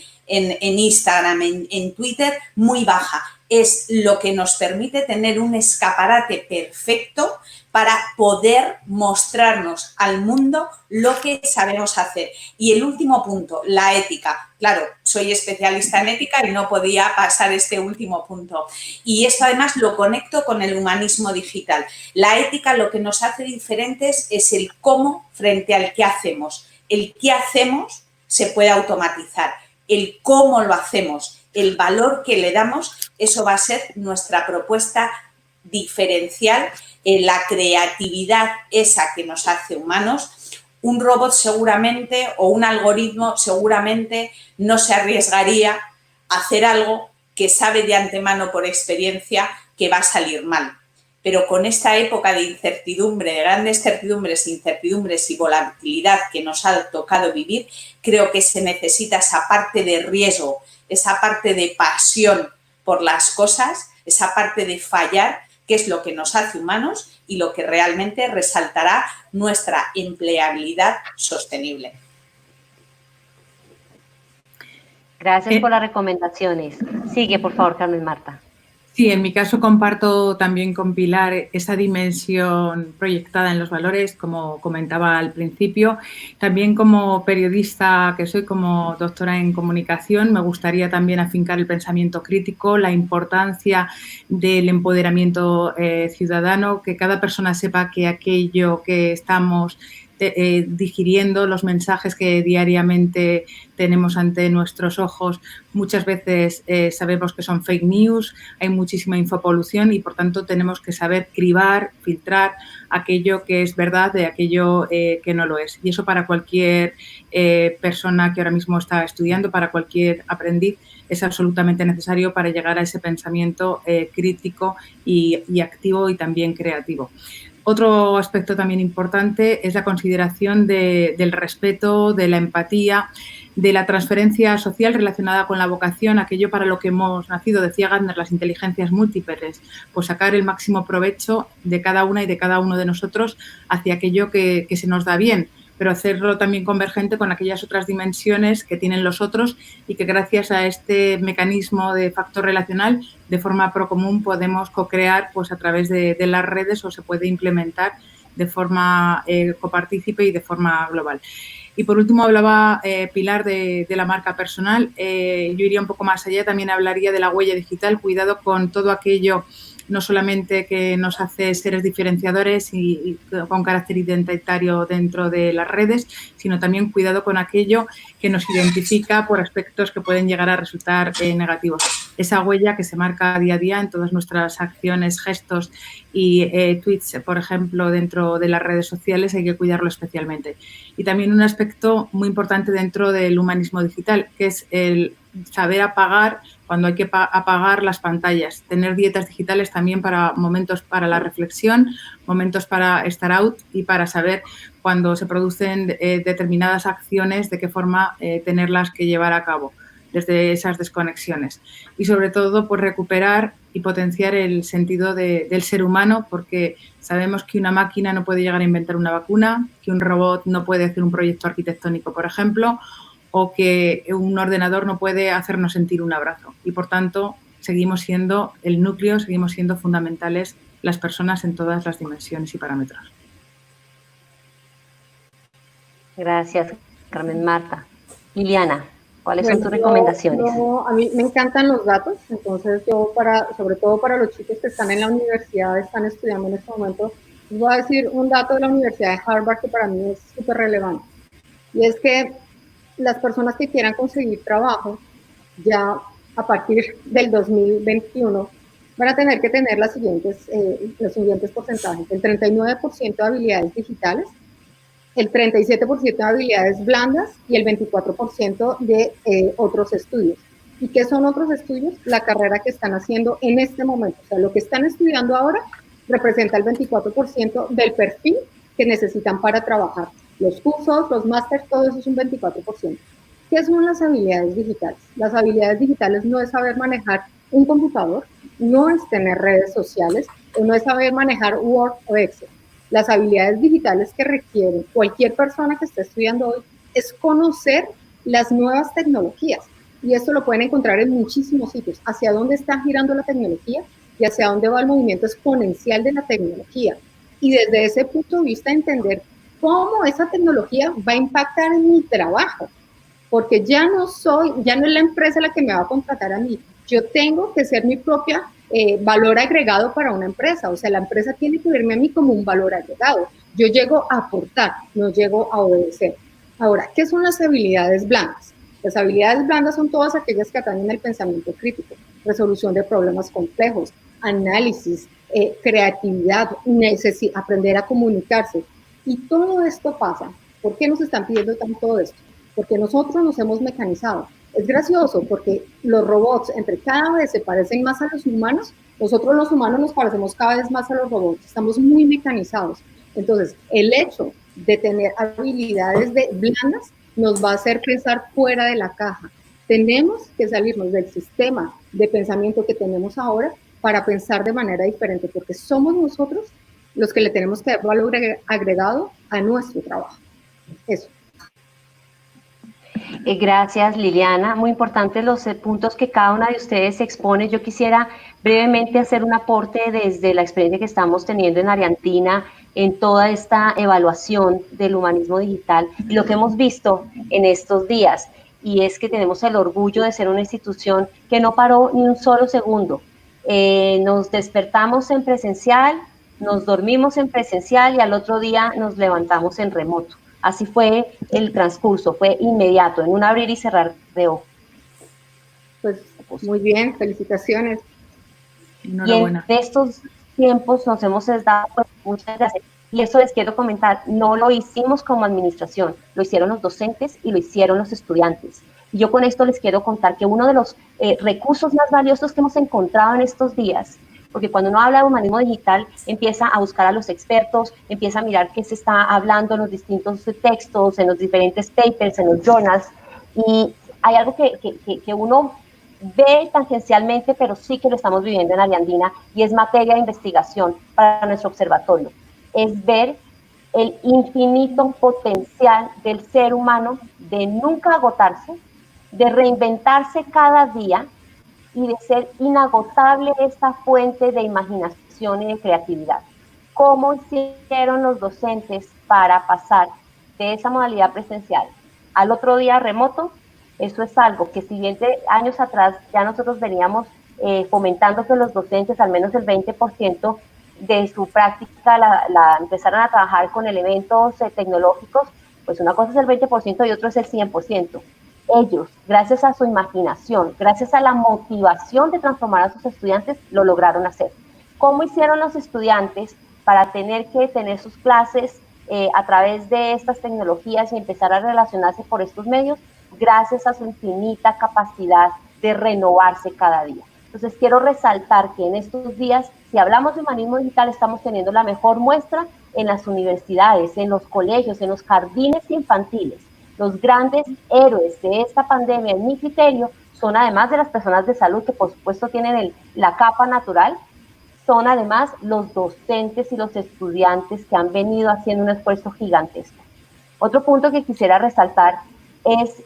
Instagram, en Twitter, muy baja. Es lo que nos permite tener un escaparate perfecto para poder mostrarnos al mundo lo que sabemos hacer. Y el último punto, la ética. Claro, soy especialista en ética y no podía pasar este último punto. Y esto además lo conecto con el humanismo digital. La ética lo que nos hace diferentes es el cómo frente al qué hacemos. El qué hacemos se puede automatizar. El cómo lo hacemos, el valor que le damos, eso va a ser nuestra propuesta diferencial, la creatividad esa que nos hace humanos. Un robot seguramente o un algoritmo seguramente no se arriesgaría a hacer algo que sabe de antemano por experiencia que va a salir mal. Pero con esta época de incertidumbre, de grandes incertidumbres y volatilidad que nos ha tocado vivir, creo que se necesita esa parte de riesgo, esa parte de pasión por las cosas, esa parte de fallar, que es lo que nos hace humanos y lo que realmente resaltará nuestra empleabilidad sostenible. Gracias por las recomendaciones. Sigue, por favor, Carmen Marta. Sí, en mi caso comparto también con Pilar esa dimensión proyectada en los valores, como comentaba al principio. También como periodista que soy, como doctora en comunicación, me gustaría también afincar el pensamiento crítico, la importancia del empoderamiento ciudadano, que cada persona sepa que aquello que estamos digiriendo, los mensajes que diariamente tenemos ante nuestros ojos, muchas veces sabemos que son fake news, hay muchísima infopolución y, por tanto, tenemos que saber cribar, filtrar aquello que es verdad de aquello que no lo es. Y eso para cualquier persona que ahora mismo está estudiando, para cualquier aprendiz, es absolutamente necesario para llegar a ese pensamiento crítico y activo y también creativo. Otro aspecto también importante es la consideración del respeto, de la empatía, de la transferencia social relacionada con la vocación, aquello para lo que hemos nacido, decía Gardner, las inteligencias múltiples, pues sacar el máximo provecho de cada una y de cada uno de nosotros hacia aquello que se nos da bien, pero hacerlo también convergente con aquellas otras dimensiones que tienen los otros y que gracias a este mecanismo de factor relacional, de forma procomún, podemos co-crear pues, a través de las redes o se puede implementar de forma copartícipe y de forma global. Y por último hablaba Pilar de la marca personal. Yo iría un poco más allá, también hablaría de la huella digital, cuidado con todo aquello no solamente que nos hace seres diferenciadores y con carácter identitario dentro de las redes, sino también cuidado con aquello que nos identifica por aspectos que pueden llegar a resultar negativos. Esa huella que se marca día a día en todas nuestras acciones, gestos y tweets, por ejemplo, dentro de las redes sociales, hay que cuidarlo especialmente. Y también un aspecto muy importante dentro del humanismo digital, que es el saber apagar cuando hay que apagar las pantallas, tener dietas digitales también para momentos para la reflexión, momentos para estar out y para saber cuando se producen determinadas acciones, de qué forma tenerlas que llevar a cabo desde esas desconexiones. Y sobre todo, pues recuperar y potenciar el sentido del ser humano, porque sabemos que una máquina no puede llegar a inventar una vacuna, que un robot no puede hacer un proyecto arquitectónico, por ejemplo, o que un ordenador no puede hacernos sentir un abrazo. Y, por tanto, seguimos siendo el núcleo, seguimos siendo fundamentales las personas en todas las dimensiones y parámetros. Gracias, Carmen Marta. Liliana, ¿cuáles son tus recomendaciones? A mí me encantan los datos, entonces yo, sobre todo para los chicos que están en la universidad, están estudiando en este momento, les voy a decir un dato de la Universidad de Harvard que para mí es súper relevante. Y es que las personas que quieran conseguir trabajo ya a partir del 2021 van a tener que tener los siguientes porcentajes: el 39% de habilidades digitales, el 37% de habilidades blandas y el 24% de otros estudios. ¿Y qué son otros estudios? La carrera que están haciendo en este momento. O sea, lo que están estudiando ahora representa el 24% del perfil que necesitan para trabajar. Los cursos, los másteres, todo eso es un 24%. ¿Qué son las habilidades digitales? Las habilidades digitales no es saber manejar un computador, no es tener redes sociales, no es saber manejar Word o Excel. Las habilidades digitales que requiere cualquier persona que esté estudiando hoy es conocer las nuevas tecnologías. Y esto lo pueden encontrar en muchísimos sitios. Hacia dónde está girando la tecnología y hacia dónde va el movimiento exponencial de la tecnología. Y desde ese punto de vista entender cómo esa tecnología va a impactar en mi trabajo. Porque ya no es la empresa la que me va a contratar a mí. Yo tengo que ser mi propia valor agregado para una empresa. O sea, la empresa tiene que verme a mí como un valor agregado. Yo llego a aportar, no llego a obedecer. Ahora, ¿qué son las habilidades blandas? Las habilidades blandas son todas aquellas que atañen el pensamiento crítico, resolución de problemas complejos, análisis, creatividad, aprender a comunicarse. Y todo esto pasa. ¿Por qué nos están pidiendo tanto esto? Porque nosotros nos hemos mecanizado. Es gracioso porque los robots entre cada vez se parecen más a los humanos, nosotros los humanos nos parecemos cada vez más a los robots, estamos muy mecanizados. Entonces, el hecho de tener habilidades blandas nos va a hacer pensar fuera de la caja. Tenemos que salirnos del sistema de pensamiento que tenemos ahora para pensar de manera diferente, porque somos nosotros los que le tenemos que dar valor agregado a nuestro trabajo. Eso. Gracias, Liliana. Muy importantes los puntos que cada una de ustedes expone. Yo quisiera brevemente hacer un aporte desde la experiencia que estamos teniendo en Ariantina en toda esta evaluación del humanismo digital y lo que hemos visto en estos días. Y es que tenemos el orgullo de ser una institución que no paró ni un solo segundo. Nos despertamos en presencial, nos dormimos en presencial y al otro día nos levantamos en remoto. Así fue el transcurso, fue inmediato, en un abrir y cerrar de ojos. Pues muy bien, felicitaciones. Enhorabuena. Y en estos tiempos nos hemos dado muchas gracias. Y eso les quiero comentar, no lo hicimos como administración, lo hicieron los docentes y lo hicieron los estudiantes. Y yo con esto les quiero contar que uno de los recursos más valiosos que hemos encontrado en estos días, porque cuando uno habla de humanismo digital, empieza a buscar a los expertos, empieza a mirar qué se está hablando en los distintos textos, en los diferentes papers, en los journals, y hay algo que uno ve tangencialmente, pero sí que lo estamos viviendo en Ariandina, y es materia de investigación para nuestro observatorio. Es ver el infinito potencial del ser humano de nunca agotarse, de reinventarse cada día y de ser inagotable esta fuente de imaginación y de creatividad. ¿Cómo hicieron los docentes para pasar de esa modalidad presencial al otro día remoto? Eso es algo que si bien de años atrás ya nosotros veníamos fomentando que los docentes, al menos el 20% de su práctica la empezaran a trabajar con elementos tecnológicos, pues una cosa es el 20% y otro es el 100%. Ellos, gracias a su imaginación, gracias a la motivación de transformar a sus estudiantes, lo lograron hacer. ¿Cómo hicieron los estudiantes para tener que tener sus clases a través de estas tecnologías y empezar a relacionarse por estos medios? Gracias a su infinita capacidad de renovarse cada día. Entonces quiero resaltar que en estos días, si hablamos de humanismo digital, estamos teniendo la mejor muestra en las universidades, en los colegios, en los jardines infantiles. Los grandes héroes de esta pandemia, en mi criterio, son además de las personas de salud que por supuesto tienen la capa natural, son además los docentes y los estudiantes que han venido haciendo un esfuerzo gigantesco. Otro punto que quisiera resaltar es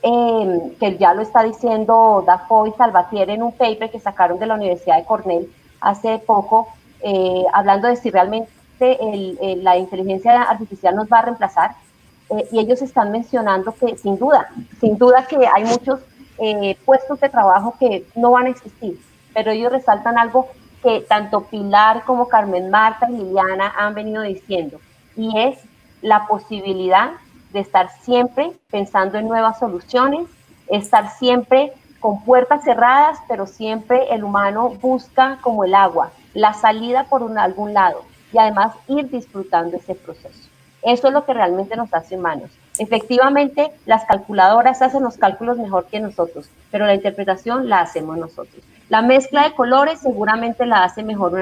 que ya lo está diciendo Dafoe y Salvatierre en un paper que sacaron de la Universidad de Cornell hace poco, hablando de si realmente la inteligencia artificial nos va a reemplazar, y ellos están mencionando que sin duda que hay muchos puestos de trabajo que no van a existir, pero ellos resaltan algo que tanto Pilar como Carmen Marta y Liliana han venido diciendo, y es la posibilidad de estar siempre pensando en nuevas soluciones, estar siempre con puertas cerradas, pero siempre el humano busca como el agua, la salida por algún lado y además ir disfrutando ese proceso. Eso es lo que realmente nos hace humanos. Efectivamente, las calculadoras hacen los cálculos mejor que nosotros, pero la interpretación la hacemos nosotros. La mezcla de colores seguramente la hace mejor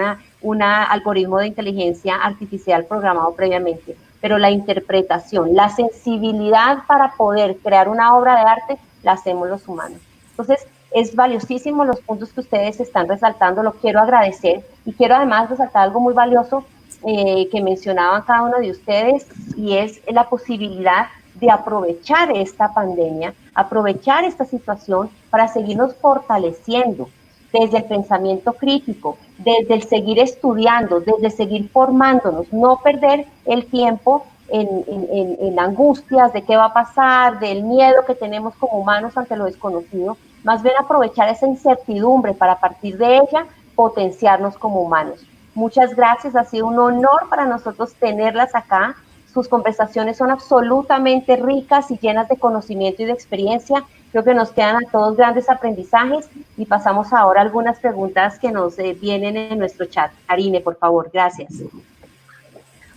un algoritmo de inteligencia artificial programado previamente, pero la interpretación, la sensibilidad para poder crear una obra de arte, la hacemos los humanos. Entonces, es valiosísimo los puntos que ustedes están resaltando, lo quiero agradecer y quiero además resaltar algo muy valioso que mencionaban cada uno de ustedes, y es la posibilidad de aprovechar esta pandemia, aprovechar esta situación para seguirnos fortaleciendo desde el pensamiento crítico, desde el seguir estudiando, desde seguir formándonos, no perder el tiempo en angustias de qué va a pasar, del miedo que tenemos como humanos ante lo desconocido, más bien aprovechar esa incertidumbre para a partir de ella potenciarnos como humanos. Muchas gracias, ha sido un honor para nosotros tenerlas acá. Sus conversaciones son absolutamente ricas y llenas de conocimiento y de experiencia. Creo que nos quedan a todos grandes aprendizajes y pasamos ahora a algunas preguntas que nos vienen en nuestro chat. Karine, por favor, gracias.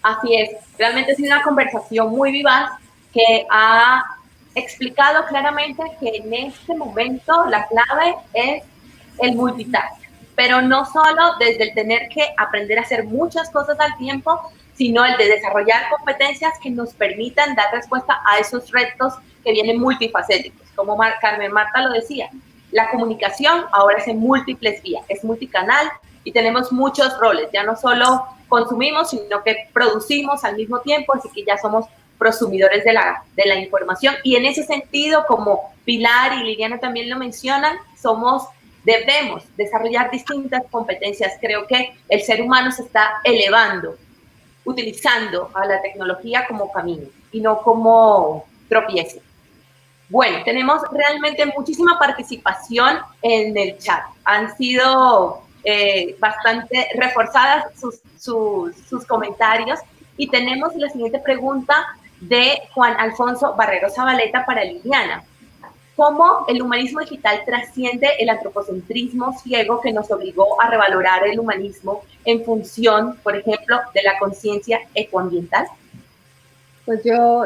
Así es, realmente ha sido una conversación muy vivaz que ha explicado claramente que en este momento la clave es el multitask, pero no solo desde el tener que aprender a hacer muchas cosas al tiempo, sino el de desarrollar competencias que nos permitan dar respuesta a esos retos que vienen multifacéticos. Como Carmen Marta lo decía, la comunicación ahora es en múltiples vías, es multicanal y tenemos muchos roles, ya no solo consumimos, sino que producimos al mismo tiempo, así que ya somos prosumidores de la información, y en ese sentido, como Pilar y Liliana también lo mencionan, debemos desarrollar distintas competencias. Creo que el ser humano se está elevando, utilizando a la tecnología como camino y no como tropiezo. Bueno, tenemos realmente muchísima participación en el chat. Han sido bastante reforzadas sus comentarios y tenemos la siguiente pregunta de Juan Alfonso Barrero Zabaleta para Liliana. ¿Cómo el humanismo digital trasciende el antropocentrismo ciego que nos obligó a revalorar el humanismo en función, por ejemplo, de la conciencia ecoambiental? Pues yo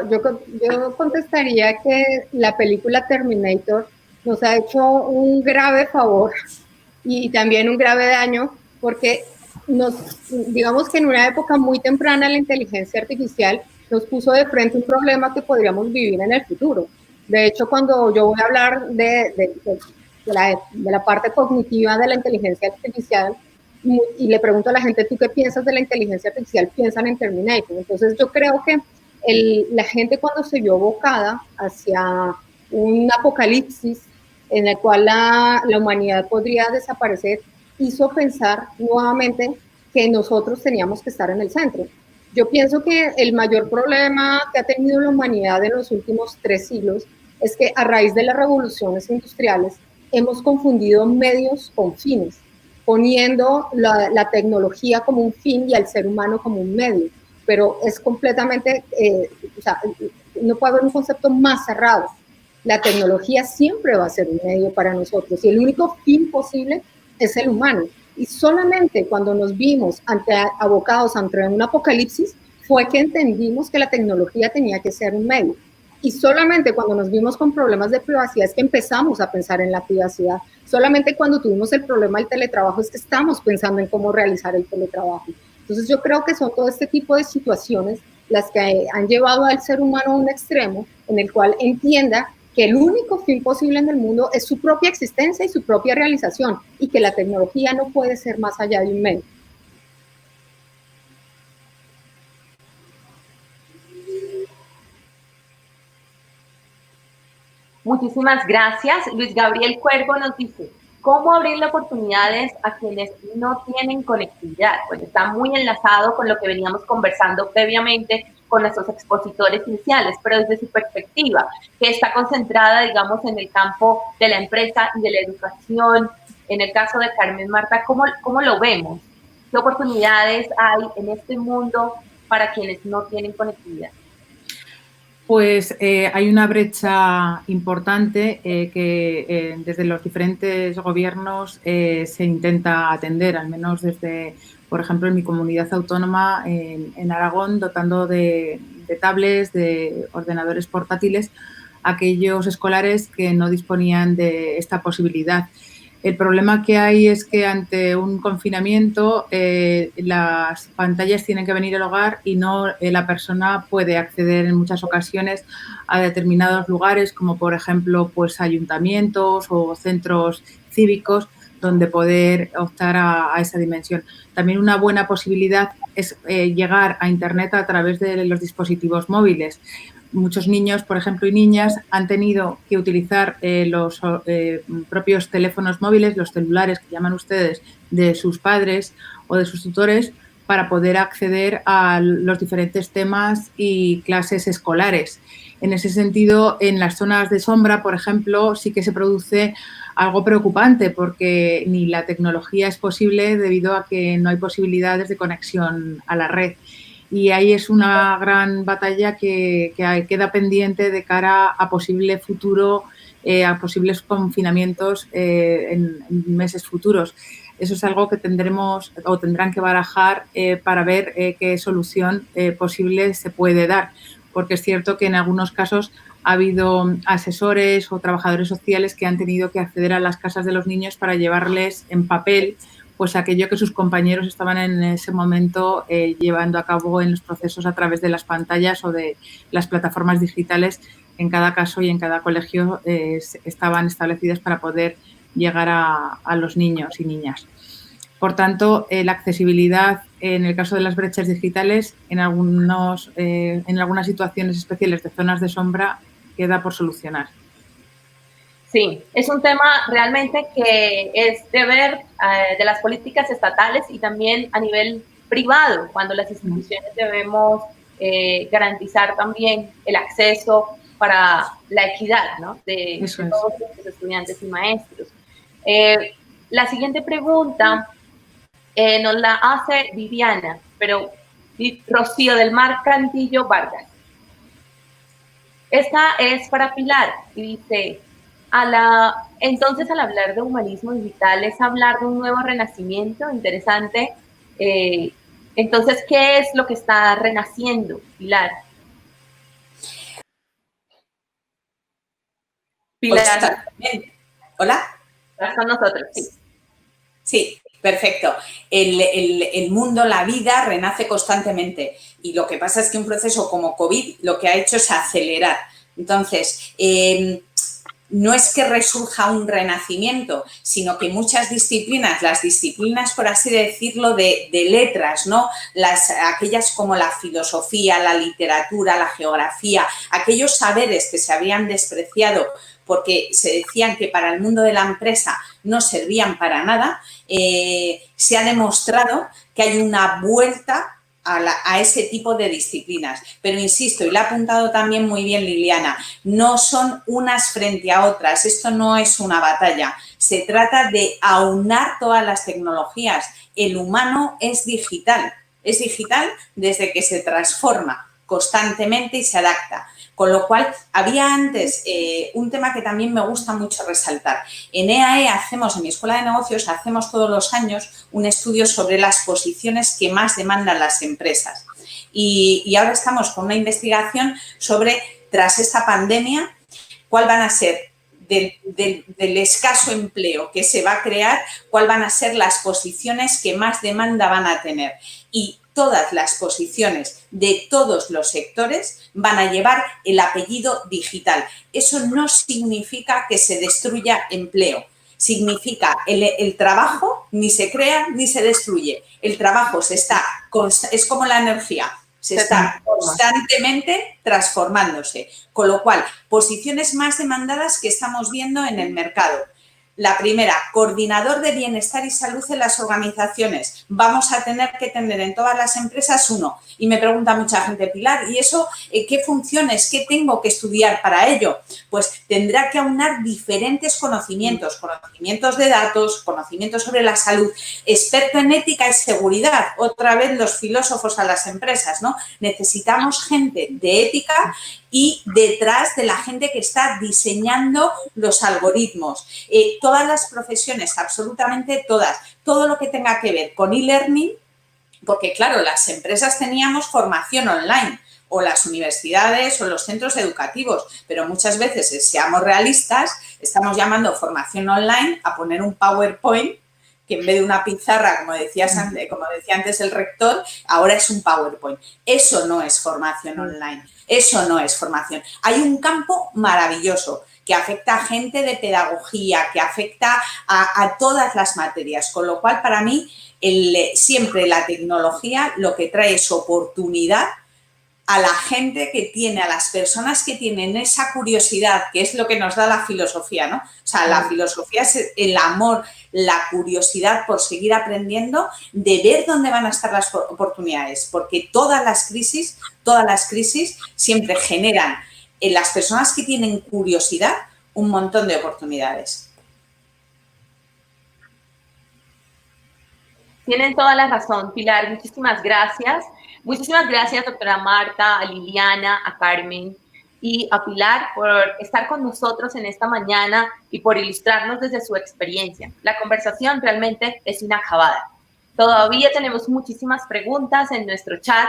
contestaría que la película Terminator nos ha hecho un grave favor y también un grave daño, porque digamos que en una época muy temprana la inteligencia artificial nos puso de frente un problema que podríamos vivir en el futuro. De hecho, cuando yo voy a hablar de la parte cognitiva de la inteligencia artificial y le pregunto a la gente, ¿tú qué piensas de la inteligencia artificial? Piensan en Terminator. Entonces yo creo que la gente cuando se vio abocada hacia un apocalipsis en el cual la humanidad podría desaparecer, hizo pensar nuevamente que nosotros teníamos que estar en el centro. Yo pienso que el mayor problema que ha tenido la humanidad en los últimos 3 siglos es que a raíz de las revoluciones industriales hemos confundido medios con fines, poniendo la tecnología como un fin y al ser humano como un medio. Pero es completamente, o sea, no puede haber un concepto más cerrado. La tecnología siempre va a ser un medio para nosotros y el único fin posible es el humano. Y solamente cuando nos vimos abocados ante un apocalipsis fue que entendimos que la tecnología tenía que ser un medio. Y solamente cuando nos vimos con problemas de privacidad es que empezamos a pensar en la privacidad. Solamente cuando tuvimos el problema del teletrabajo es que estamos pensando en cómo realizar el teletrabajo. Entonces yo creo que son todo este tipo de situaciones las que han llevado al ser humano a un extremo en el cual entienda que el único fin posible en el mundo es su propia existencia y su propia realización y que la tecnología no puede ser más allá de un medio. Muchísimas gracias. Luis Gabriel Cuervo nos dice, ¿cómo abrirle oportunidades a quienes no tienen conectividad? Pues está muy enlazado con lo que veníamos conversando previamente con nuestros expositores iniciales, pero desde su perspectiva, que está concentrada, digamos, en el campo de la empresa y de la educación. En el caso de Carmen Marta, ¿cómo lo vemos? ¿Qué oportunidades hay en este mundo para quienes no tienen conectividad? Pues hay una brecha importante que desde los diferentes gobiernos se intenta atender, al menos desde, por ejemplo, en mi comunidad autónoma, en Aragón, dotando de tablets, de ordenadores portátiles, a aquellos escolares que no disponían de esta posibilidad. El problema que hay es que ante un confinamiento las pantallas tienen que venir al hogar y no la persona puede acceder en muchas ocasiones a determinados lugares como por ejemplo pues ayuntamientos o centros cívicos donde poder optar a esa dimensión. También una buena posibilidad es llegar a Internet a través de los dispositivos móviles. Muchos niños, por ejemplo, y niñas han tenido que utilizar los propios teléfonos móviles, los celulares que llaman ustedes, de sus padres o de sus tutores para poder acceder a los diferentes temas y clases escolares. En ese sentido, en las zonas de sombra, por ejemplo, sí que se produce algo preocupante porque ni la tecnología es posible debido a que no hay posibilidades de conexión a la red. Y ahí es una gran batalla que queda pendiente de cara a posible futuro, a posibles confinamientos en meses futuros. Eso es algo que tendremos o tendrán que barajar para ver qué solución posible se puede dar. Porque es cierto que en algunos casos ha habido asesores o trabajadores sociales que han tenido que acceder a las casas de los niños para llevarles en papel pues aquello que sus compañeros estaban en ese momento llevando a cabo en los procesos a través de las pantallas o de las plataformas digitales. En cada caso y en cada colegio estaban establecidas para poder llegar a los niños y niñas. Por tanto, la accesibilidad en el caso de las brechas digitales en algunas situaciones especiales de zonas de sombra queda por solucionar. Sí, es un tema realmente que es deber de las políticas estatales y también a nivel privado, cuando las instituciones debemos garantizar también el acceso para la equidad, ¿no? de todos los estudiantes y maestros. La siguiente pregunta nos la hace Viviana, pero Rocío del Mar Cantillo Vargas. Esta es para Pilar y dice, entonces al hablar de humanismo digital es hablar de un nuevo renacimiento, interesante. Entonces, ¿qué es lo que está renaciendo, Pilar? Pilar. ¿Hola? Estás con nosotros, sí. Sí, perfecto. El mundo, la vida, renace constantemente. Y lo que pasa es que un proceso como COVID lo que ha hecho es acelerar. Entonces, no es que resurja un renacimiento, sino que muchas disciplinas, las disciplinas, por así decirlo, de letras, ¿no? Aquellas como la filosofía, la literatura, la geografía, aquellos saberes que se habían despreciado porque se decían que para el mundo de la empresa no servían para nada, se ha demostrado que hay una vuelta a ese tipo de disciplinas. Pero insisto, y lo ha apuntado también muy bien Liliana, no son unas frente a otras, esto no es una batalla, se trata de aunar todas las tecnologías. El humano es digital desde que se transforma constantemente y se adapta. Con lo cual, había antes un tema que también me gusta mucho resaltar. En EAE en mi Escuela de Negocios, hacemos todos los años un estudio sobre las posiciones que más demandan las empresas. Y ahora estamos con una investigación sobre, tras esta pandemia, cuál van a ser del escaso empleo que se va a crear, cuál van a ser las posiciones que más demanda van a tener. Y todas las posiciones de todos los sectores van a llevar el apellido digital. Eso no significa que se destruya empleo. Significa el trabajo ni se crea ni se destruye. El trabajo es como la energía, se está constantemente transformándose. Con lo cual, posiciones más demandadas que estamos viendo en el mercado. La primera, coordinador de bienestar y salud en las organizaciones. Vamos a tener que tener en todas las empresas uno. Y me pregunta mucha gente, Pilar, ¿y eso qué funciones, qué tengo que estudiar para ello? Pues tendrá que aunar diferentes conocimientos, conocimientos de datos, conocimientos sobre la salud, experto en ética y seguridad. Otra vez los filósofos a las empresas, ¿no? Necesitamos gente de ética y detrás de la gente que está diseñando los algoritmos. Todas las profesiones, absolutamente todas, todo lo que tenga que ver con e-learning, porque claro, las empresas teníamos formación online, o las universidades o los centros educativos, pero muchas veces, seamos realistas, estamos llamando formación online a poner un PowerPoint que en vez de una pizarra, como decía antes el rector, ahora es un PowerPoint. Eso no es formación online, eso no es formación. Hay un campo maravilloso que afecta a gente de pedagogía, que afecta a todas las materias, con lo cual para mí siempre la tecnología lo que trae es oportunidad a la gente que tiene, a las personas que tienen esa curiosidad, que es lo que nos da la filosofía, ¿no? O sea, la filosofía es el amor, la curiosidad por seguir aprendiendo, de ver dónde van a estar las oportunidades, porque todas las crisis siempre generan en las personas que tienen curiosidad un montón de oportunidades. Tienen toda la razón, Pilar. Muchísimas gracias. Muchísimas gracias, doctora Marta, a Liliana, a Carmen y a Pilar por estar con nosotros en esta mañana y por ilustrarnos desde su experiencia. La conversación realmente es inacabada. Todavía tenemos muchísimas preguntas en nuestro chat,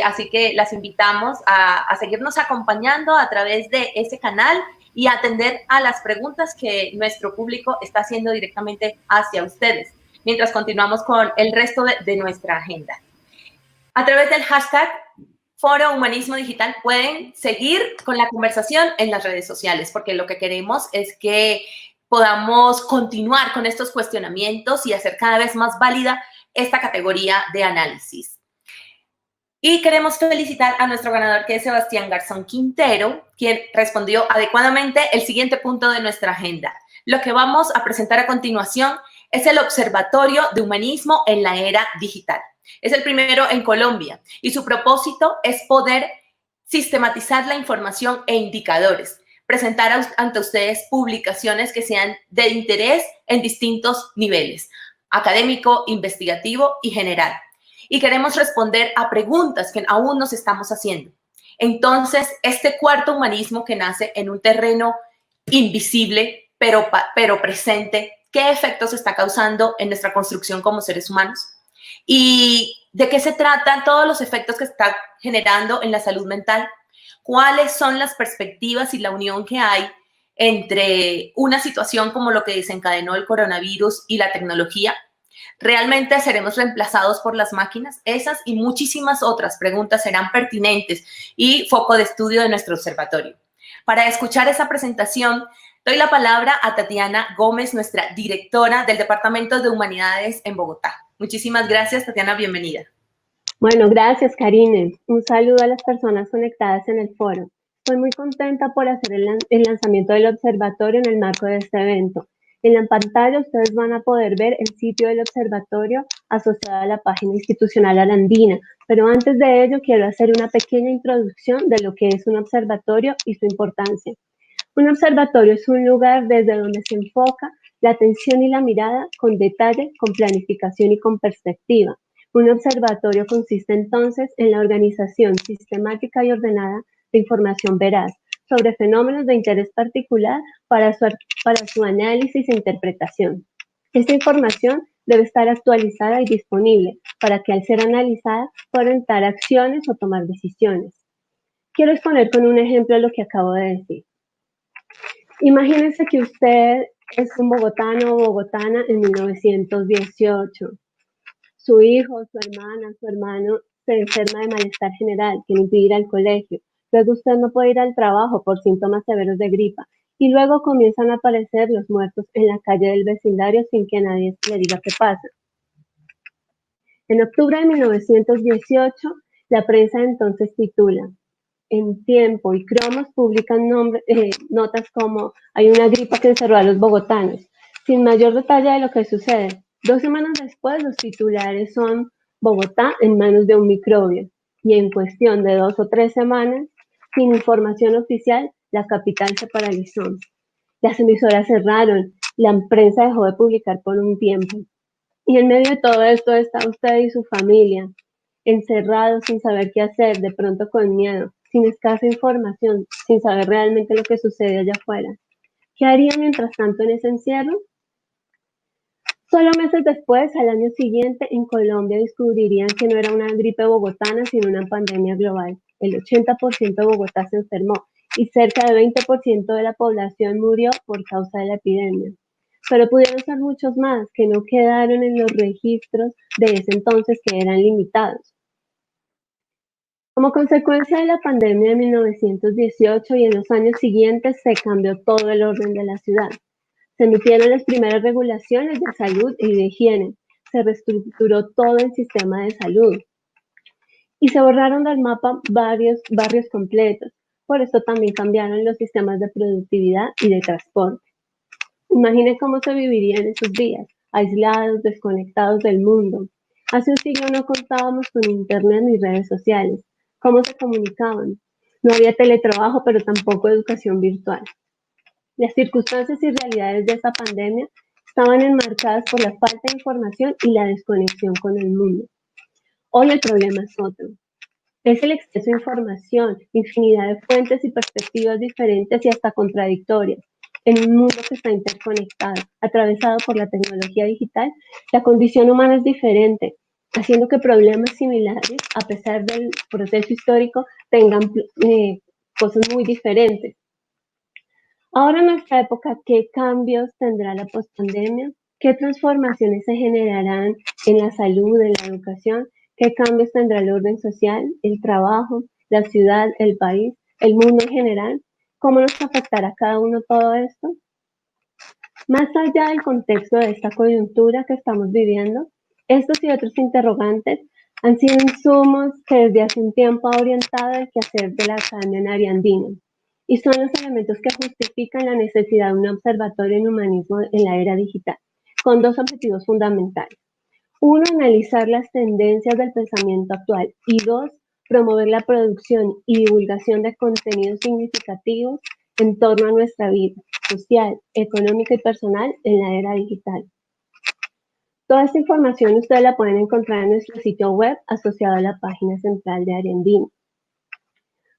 así que las invitamos a seguirnos acompañando a través de ese canal y atender a las preguntas que nuestro público está haciendo directamente hacia ustedes, mientras continuamos con el resto de nuestra agenda. A través del hashtag Foro Humanismo Digital pueden seguir con la conversación en las redes sociales, porque lo que queremos es que podamos continuar con estos cuestionamientos y hacer cada vez más válida esta categoría de análisis. Y queremos felicitar a nuestro ganador, que es Sebastián Garzón Quintero, quien respondió adecuadamente el siguiente punto de nuestra agenda. Lo que vamos a presentar a continuación es el Observatorio de Humanismo en la Era Digital. Es el primero en Colombia y su propósito es poder sistematizar la información e indicadores, presentar ante ustedes publicaciones que sean de interés en distintos niveles, académico, investigativo y general. Y queremos responder a preguntas que aún nos estamos haciendo. Entonces, este cuarto humanismo que nace en un terreno invisible, pero presente, ¿qué efectos está causando en nuestra construcción como seres humanos? ¿Y de qué se tratan todos los efectos que está generando en la salud mental? ¿Cuáles son las perspectivas y la unión que hay entre una situación como lo que desencadenó el coronavirus y la tecnología? ¿Realmente seremos reemplazados por las máquinas? Esas y muchísimas otras preguntas serán pertinentes y foco de estudio de nuestro observatorio. Para escuchar esa presentación, doy la palabra a Tatiana Gómez, nuestra directora del Departamento de Humanidades en Bogotá. Muchísimas gracias, Tatiana, bienvenida. Bueno, gracias, Karine. Un saludo a las personas conectadas en el foro. Estoy muy contenta por hacer el lanzamiento del observatorio en el marco de este evento. En la pantalla ustedes van a poder ver el sitio del observatorio asociado a la página institucional Arandina, pero antes de ello quiero hacer una pequeña introducción de lo que es un observatorio y su importancia. Un observatorio es un lugar desde donde se enfoca la atención y la mirada con detalle, con planificación y con perspectiva. Un observatorio consiste entonces en la organización sistemática y ordenada de información veraz sobre fenómenos de interés particular para su análisis e interpretación. Esta información debe estar actualizada y disponible para que al ser analizada pueda orientar acciones o tomar decisiones. Quiero exponer con un ejemplo lo que acabo de decir. Imagínense que usted es un bogotano o bogotana en 1918. Su hijo, su hermana, su hermano se enferma de malestar general, que le impide ir al colegio. Luego usted no puede ir al trabajo por síntomas severos de gripa. Y luego comienzan a aparecer los muertos en la calle del vecindario sin que nadie le diga qué pasa. En octubre de 1918, la prensa entonces titula: En Tiempo y Cromos publican notas como hay una gripa que encerró a los bogotanos, sin mayor detalle de lo que sucede. 2 semanas después, los titulares son Bogotá en manos de un microbio. Y en cuestión de 2 o 3 semanas, sin información oficial, la capital se paralizó. Las emisoras cerraron, la prensa dejó de publicar por un tiempo. Y en medio de todo esto está usted y su familia, encerrados sin saber qué hacer, de pronto con miedo, sin escasa información, sin saber realmente lo que sucede allá afuera. ¿Qué haría mientras tanto en ese encierro? Solo meses después, al año siguiente, en Colombia descubrirían que no era una gripe bogotana, sino una pandemia global. El 80% de Bogotá se enfermó y cerca del 20% de la población murió por causa de la epidemia. Pero pudieron ser muchos más que no quedaron en los registros de ese entonces, que eran limitados. Como consecuencia de la pandemia de 1918 y en los años siguientes se cambió todo el orden de la ciudad. Se emitieron las primeras regulaciones de salud y de higiene. Se reestructuró todo el sistema de salud. Y se borraron del mapa varios barrios completos. Por esto también cambiaron los sistemas de productividad y de transporte. Imagine cómo se viviría en esos días, aislados, desconectados del mundo. Hace un siglo no contábamos con internet ni redes sociales. ¿Cómo se comunicaban? No había teletrabajo, pero tampoco educación virtual. Las circunstancias y realidades de esta pandemia estaban enmarcadas por la falta de información y la desconexión con el mundo. Hoy el problema es otro. Es el exceso de información, infinidad de fuentes y perspectivas diferentes y hasta contradictorias. En un mundo que está interconectado, atravesado por la tecnología digital, la condición humana es diferente, haciendo que problemas similares, a pesar del proceso histórico, tengan cosas muy diferentes. Ahora en nuestra época, ¿qué cambios tendrá la pospandemia? ¿Qué transformaciones se generarán en la salud, en la educación? ¿Qué cambios tendrá el orden social, el trabajo, la ciudad, el país, el mundo en general? ¿Cómo nos afectará a cada uno todo esto? Más allá del contexto de esta coyuntura que estamos viviendo, estos y otros interrogantes Han sido insumos que desde hace un tiempo ha orientado el quehacer de la Academia en Área Andina y son los elementos que justifican la necesidad de un observatorio en humanismo en la era digital, con dos objetivos fundamentales. Uno, analizar las tendencias del pensamiento actual y dos, promover la producción y divulgación de contenidos significativos en torno a nuestra vida social, económica y personal en la era digital. Toda esta información ustedes la pueden encontrar en nuestro sitio web asociado a la página central de Área Andina.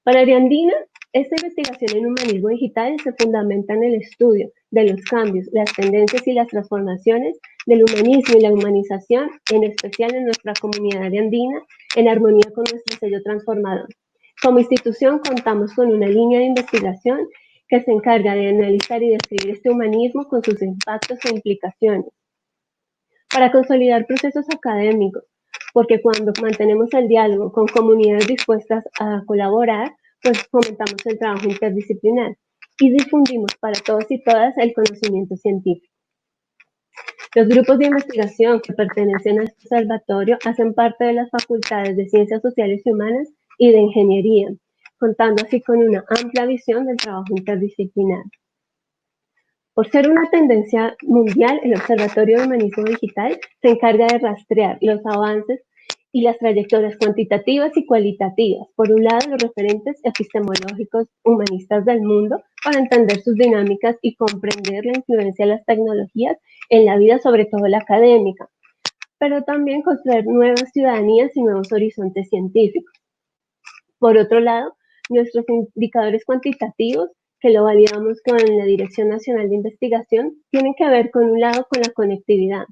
Para Área Andina, esta investigación en humanismo digital se fundamenta en el estudio de los cambios, las tendencias y las transformaciones del humanismo y la humanización, en especial en nuestra comunidad área andina, en armonía con nuestro sello transformador. Como institución contamos con una línea de investigación que se encarga de analizar y describir este humanismo con sus impactos e implicaciones, para consolidar procesos académicos, porque cuando mantenemos el diálogo con comunidades dispuestas a colaborar, pues fomentamos el trabajo interdisciplinar y difundimos para todos y todas el conocimiento científico. Los grupos de investigación que pertenecen a este observatorio hacen parte de las facultades de Ciencias Sociales y Humanas y de Ingeniería, contando así con una amplia visión del trabajo interdisciplinar. Por ser una tendencia mundial, el Observatorio de Humanismo Digital se encarga de rastrear los avances y las trayectorias cuantitativas y cualitativas, por un lado los referentes epistemológicos humanistas del mundo, para entender sus dinámicas y comprender la influencia de las tecnologías en la vida, sobre todo la académica, pero también construir nuevas ciudadanías y nuevos horizontes científicos. Por otro lado, nuestros indicadores cuantitativos, que lo validamos con la Dirección Nacional de Investigación, tienen que ver, con un lado, con la conectividad.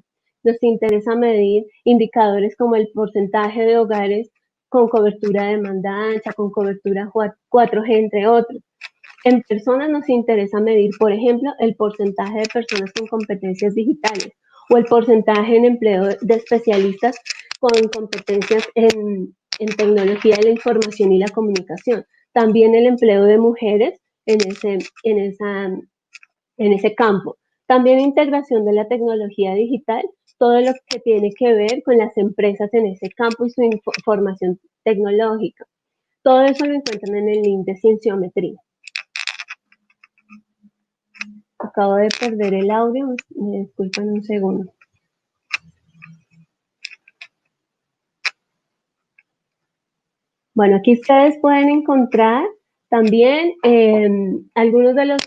Nos interesa medir indicadores como el porcentaje de hogares con cobertura de banda ancha, con cobertura 4G, entre otros. En personas nos interesa medir, por ejemplo, el porcentaje de personas con competencias digitales o el porcentaje en empleo de especialistas con competencias en tecnología de la información y la comunicación. También el empleo de mujeres en ese campo. También integración de la tecnología digital, todo lo que tiene que ver con las empresas en ese campo y su información tecnológica. Todo eso lo encuentran en el link de Cienciometría. Acabo de perder el audio, me disculpan un segundo. Bueno, aquí ustedes pueden encontrar también algunos de los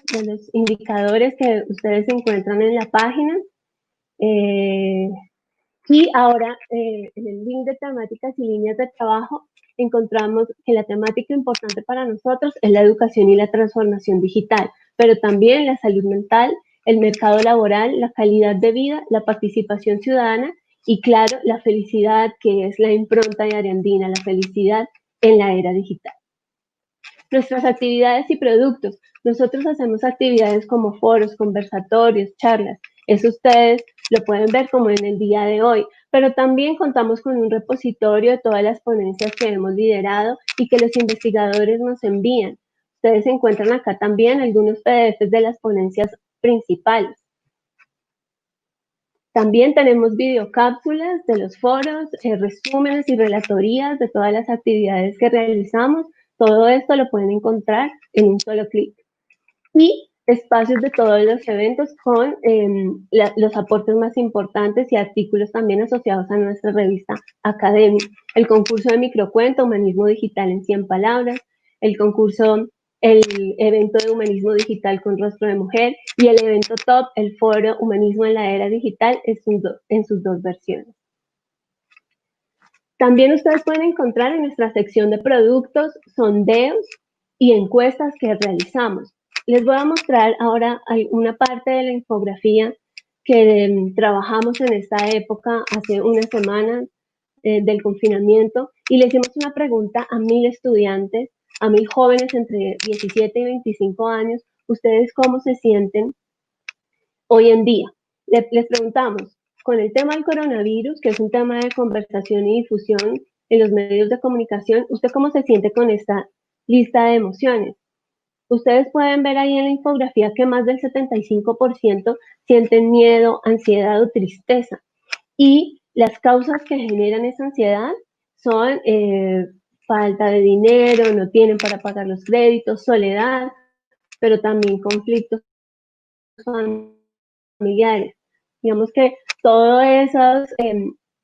indicadores que ustedes encuentran en la página. Y ahora, en el link de temáticas y líneas de trabajo, encontramos que la temática importante para nosotros es la educación y la transformación digital, pero también la salud mental, el mercado laboral, la calidad de vida, la participación ciudadana y, claro, la felicidad, que es la impronta de Área Andina, la felicidad en la era digital. Nuestras actividades y productos. Nosotros hacemos actividades como foros, conversatorios, charlas. Eso ustedes lo pueden ver como en el día de hoy, pero también contamos con un repositorio de todas las ponencias que hemos liderado y que los investigadores nos envían. Ustedes encuentran acá también algunos PDFs de las ponencias principales. También tenemos videocápsulas de los foros, resúmenes y relatorías de todas las actividades que realizamos. Todo esto lo pueden encontrar en un solo clic. Y espacios de todos los eventos con los aportes más importantes y artículos también asociados a nuestra revista académica. El concurso de microcuento, Humanismo Digital en 100 palabras, el evento de Humanismo Digital con Rostro de Mujer y el evento top, el foro Humanismo en la Era Digital en sus dos versiones. También ustedes pueden encontrar en nuestra sección de productos, sondeos y encuestas que realizamos. Les voy a mostrar ahora una parte de la infografía que trabajamos en esta época, hace unas semanas del confinamiento, y le hicimos una pregunta a 1000 estudiantes, a 1000 jóvenes entre 17 y 25 años, ¿ustedes cómo se sienten hoy en día? Les preguntamos, con el tema del coronavirus, que es un tema de conversación y difusión en los medios de comunicación, ¿usted cómo se siente con esta lista de emociones? Ustedes pueden ver ahí en la infografía que más del 75% sienten miedo, ansiedad o tristeza. Y las causas que generan esa ansiedad son falta de dinero, no tienen para pagar los créditos, soledad, pero también conflictos familiares. Digamos que todas esas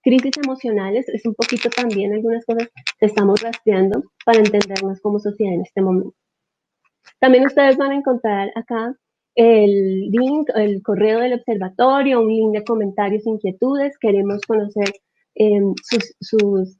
crisis emocionales es un poquito también algunas cosas que estamos rastreando para entendernos como sociedad en este momento. También ustedes van a encontrar acá el link, el correo del observatorio, un link de comentarios, inquietudes. Queremos conocer sus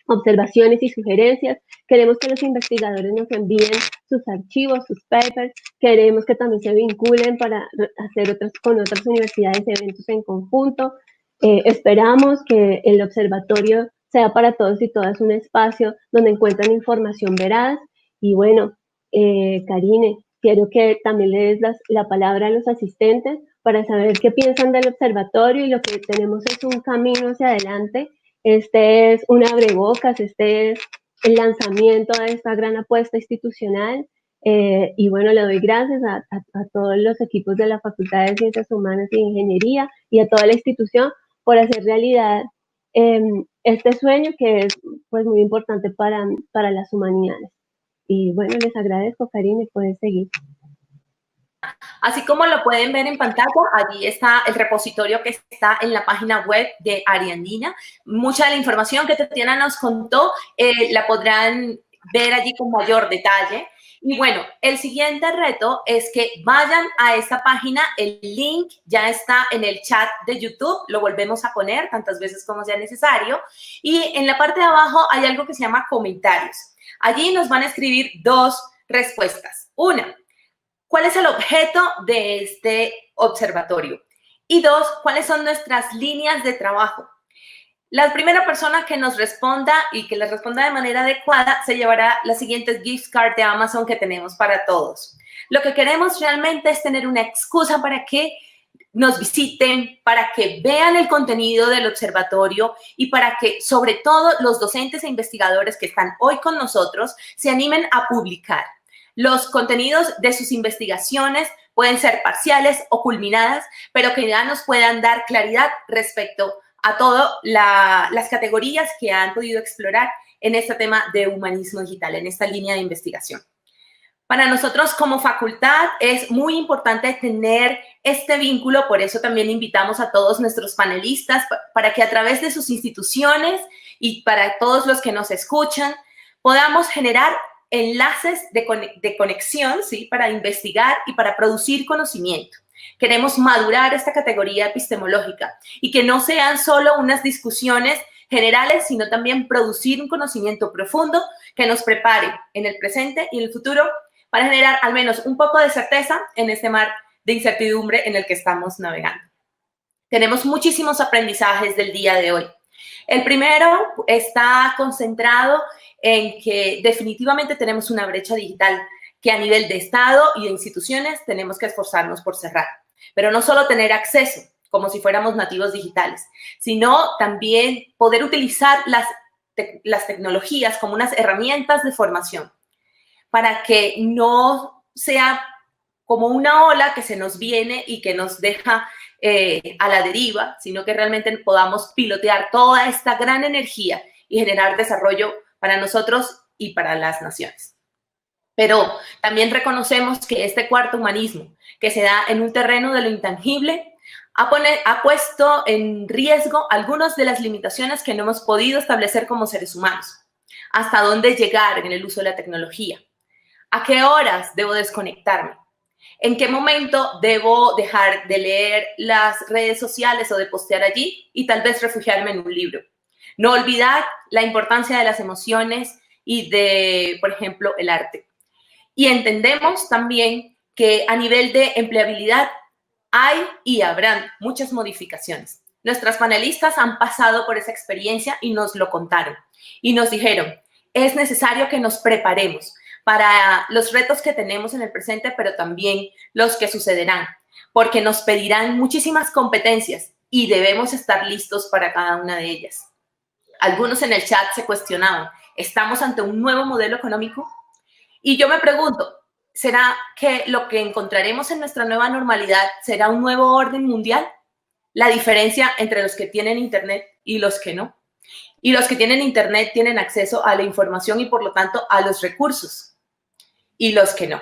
observaciones y sugerencias. Queremos que los investigadores nos envíen sus archivos, sus papers. Queremos que también se vinculen para hacer con otras universidades eventos en conjunto. Esperamos que el observatorio sea para todos y todas un espacio donde encuentran información veraz. Y bueno, Karine, quiero que también le des la palabra a los asistentes para saber qué piensan del observatorio, y lo que tenemos es un camino hacia adelante. Este es un abrebocas, este es el lanzamiento de esta gran apuesta institucional. Y bueno, le doy gracias a todos los equipos de la Facultad de Ciencias Humanas e Ingeniería y a toda la institución por hacer realidad este sueño que es pues muy importante para las humanidades. Y bueno, les agradezco, Karine, puedes seguir. Así como lo pueden ver en pantalla, allí está el repositorio que está en la página web de Ariandina. Mucha de la información que Tatiana nos contó la podrán ver allí con mayor detalle. Y bueno, el siguiente reto es que vayan a esta página. El link ya está en el chat de YouTube. Lo volvemos a poner tantas veces como sea necesario. Y en la parte de abajo hay algo que se llama comentarios. Allí nos van a escribir dos respuestas. Una, ¿cuál es el objeto de este observatorio? Y dos, ¿cuáles son nuestras líneas de trabajo? La primera persona que nos responda y que les responda de manera adecuada se llevará las siguientes gift cards de Amazon que tenemos para todos. Lo que queremos realmente es tener una excusa para que nos visiten, para que vean el contenido del observatorio y para que, sobre todo, los docentes e investigadores que están hoy con nosotros se animen a publicar. Los contenidos de sus investigaciones pueden ser parciales o culminadas, pero que ya nos puedan dar claridad respecto a todas las categorías que han podido explorar en este tema de humanismo digital, en esta línea de investigación. Para nosotros como facultad es muy importante tener este vínculo, por eso también invitamos a todos nuestros panelistas para que a través de sus instituciones y para todos los que nos escuchan podamos generar enlaces de conexión, ¿sí?, para investigar y para producir conocimiento. Queremos madurar esta categoría epistemológica y que no sean solo unas discusiones generales, sino también producir un conocimiento profundo que nos prepare en el presente y en el futuro para generar al menos un poco de certeza en este mar de incertidumbre en el que estamos navegando. Tenemos muchísimos aprendizajes del día de hoy. El primero está concentrado en que definitivamente tenemos una brecha digital que a nivel de Estado y de instituciones tenemos que esforzarnos por cerrar. Pero no solo tener acceso, como si fuéramos nativos digitales, sino también poder utilizar las tecnologías como unas herramientas de formación para que no sea como una ola que se nos viene y que nos deja a la deriva, sino que realmente podamos pilotear toda esta gran energía y generar desarrollo para nosotros y para las naciones. Pero también reconocemos que este cuarto humanismo, que se da en un terreno de lo intangible, ha puesto en riesgo algunas de las limitaciones que no hemos podido establecer como seres humanos. ¿Hasta dónde llegar en el uso de la tecnología? ¿A qué horas debo desconectarme? ¿En qué momento debo dejar de leer las redes sociales o de postear allí y tal vez refugiarme en un libro? No olvidar la importancia de las emociones y de, por ejemplo, el arte. Y entendemos también que a nivel de empleabilidad hay y habrán muchas modificaciones. Nuestras panelistas han pasado por esa experiencia y nos lo contaron. Y nos dijeron, es necesario que nos preparemos para los retos que tenemos en el presente, pero también los que sucederán, porque nos pedirán muchísimas competencias y debemos estar listos para cada una de ellas. Algunos en el chat se cuestionaban, ¿estamos ante un nuevo modelo económico? Y yo me pregunto, ¿será que lo que encontraremos en nuestra nueva normalidad será un nuevo orden mundial? La diferencia entre los que tienen internet y los que no. Y los que tienen internet tienen acceso a la información y por lo tanto a los recursos. Y los que no.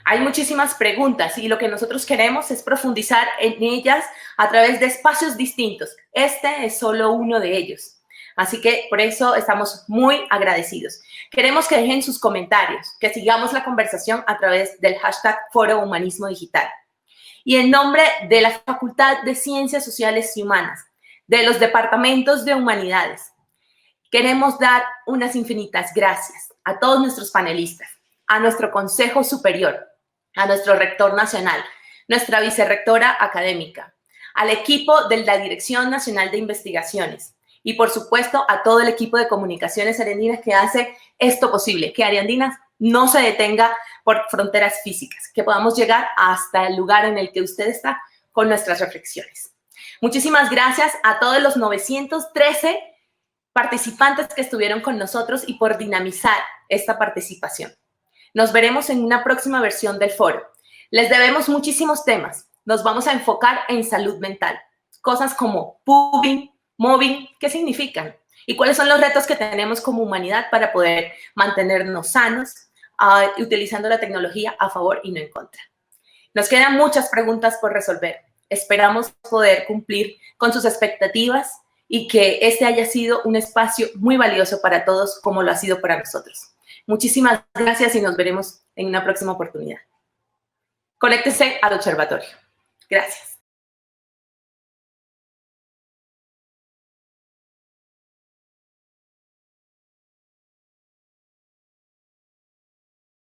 Hay muchísimas preguntas y lo que nosotros queremos es profundizar en ellas a través de espacios distintos. Este es solo uno de ellos. Así que por eso estamos muy agradecidos. Queremos que dejen sus comentarios, que sigamos la conversación a través del hashtag Foro Humanismo Digital. Y en nombre de la Facultad de Ciencias Sociales y Humanas, de los departamentos de Humanidades, queremos dar unas infinitas gracias a todos nuestros panelistas, a nuestro Consejo Superior, a nuestro Rector Nacional, nuestra Vicerrectora Académica, al equipo de la Dirección Nacional de Investigaciones y, por supuesto, a todo el equipo de Comunicaciones Ariandinas que hace esto posible, que Ariandinas no se detenga por fronteras físicas, que podamos llegar hasta el lugar en el que usted está con nuestras reflexiones. Muchísimas gracias a todos los 913 participantes que estuvieron con nosotros y por dinamizar esta participación. Nos veremos en una próxima versión del foro. Les debemos muchísimos temas. Nos vamos a enfocar en salud mental. Cosas como pubbing, mobbing, ¿qué significan? ¿Y cuáles son los retos que tenemos como humanidad para poder mantenernos sanos, utilizando la tecnología a favor y no en contra? Nos quedan muchas preguntas por resolver. Esperamos poder cumplir con sus expectativas y que este haya sido un espacio muy valioso para todos como lo ha sido para nosotros. Muchísimas gracias y nos veremos en una próxima oportunidad. Conéctense al observatorio. Gracias.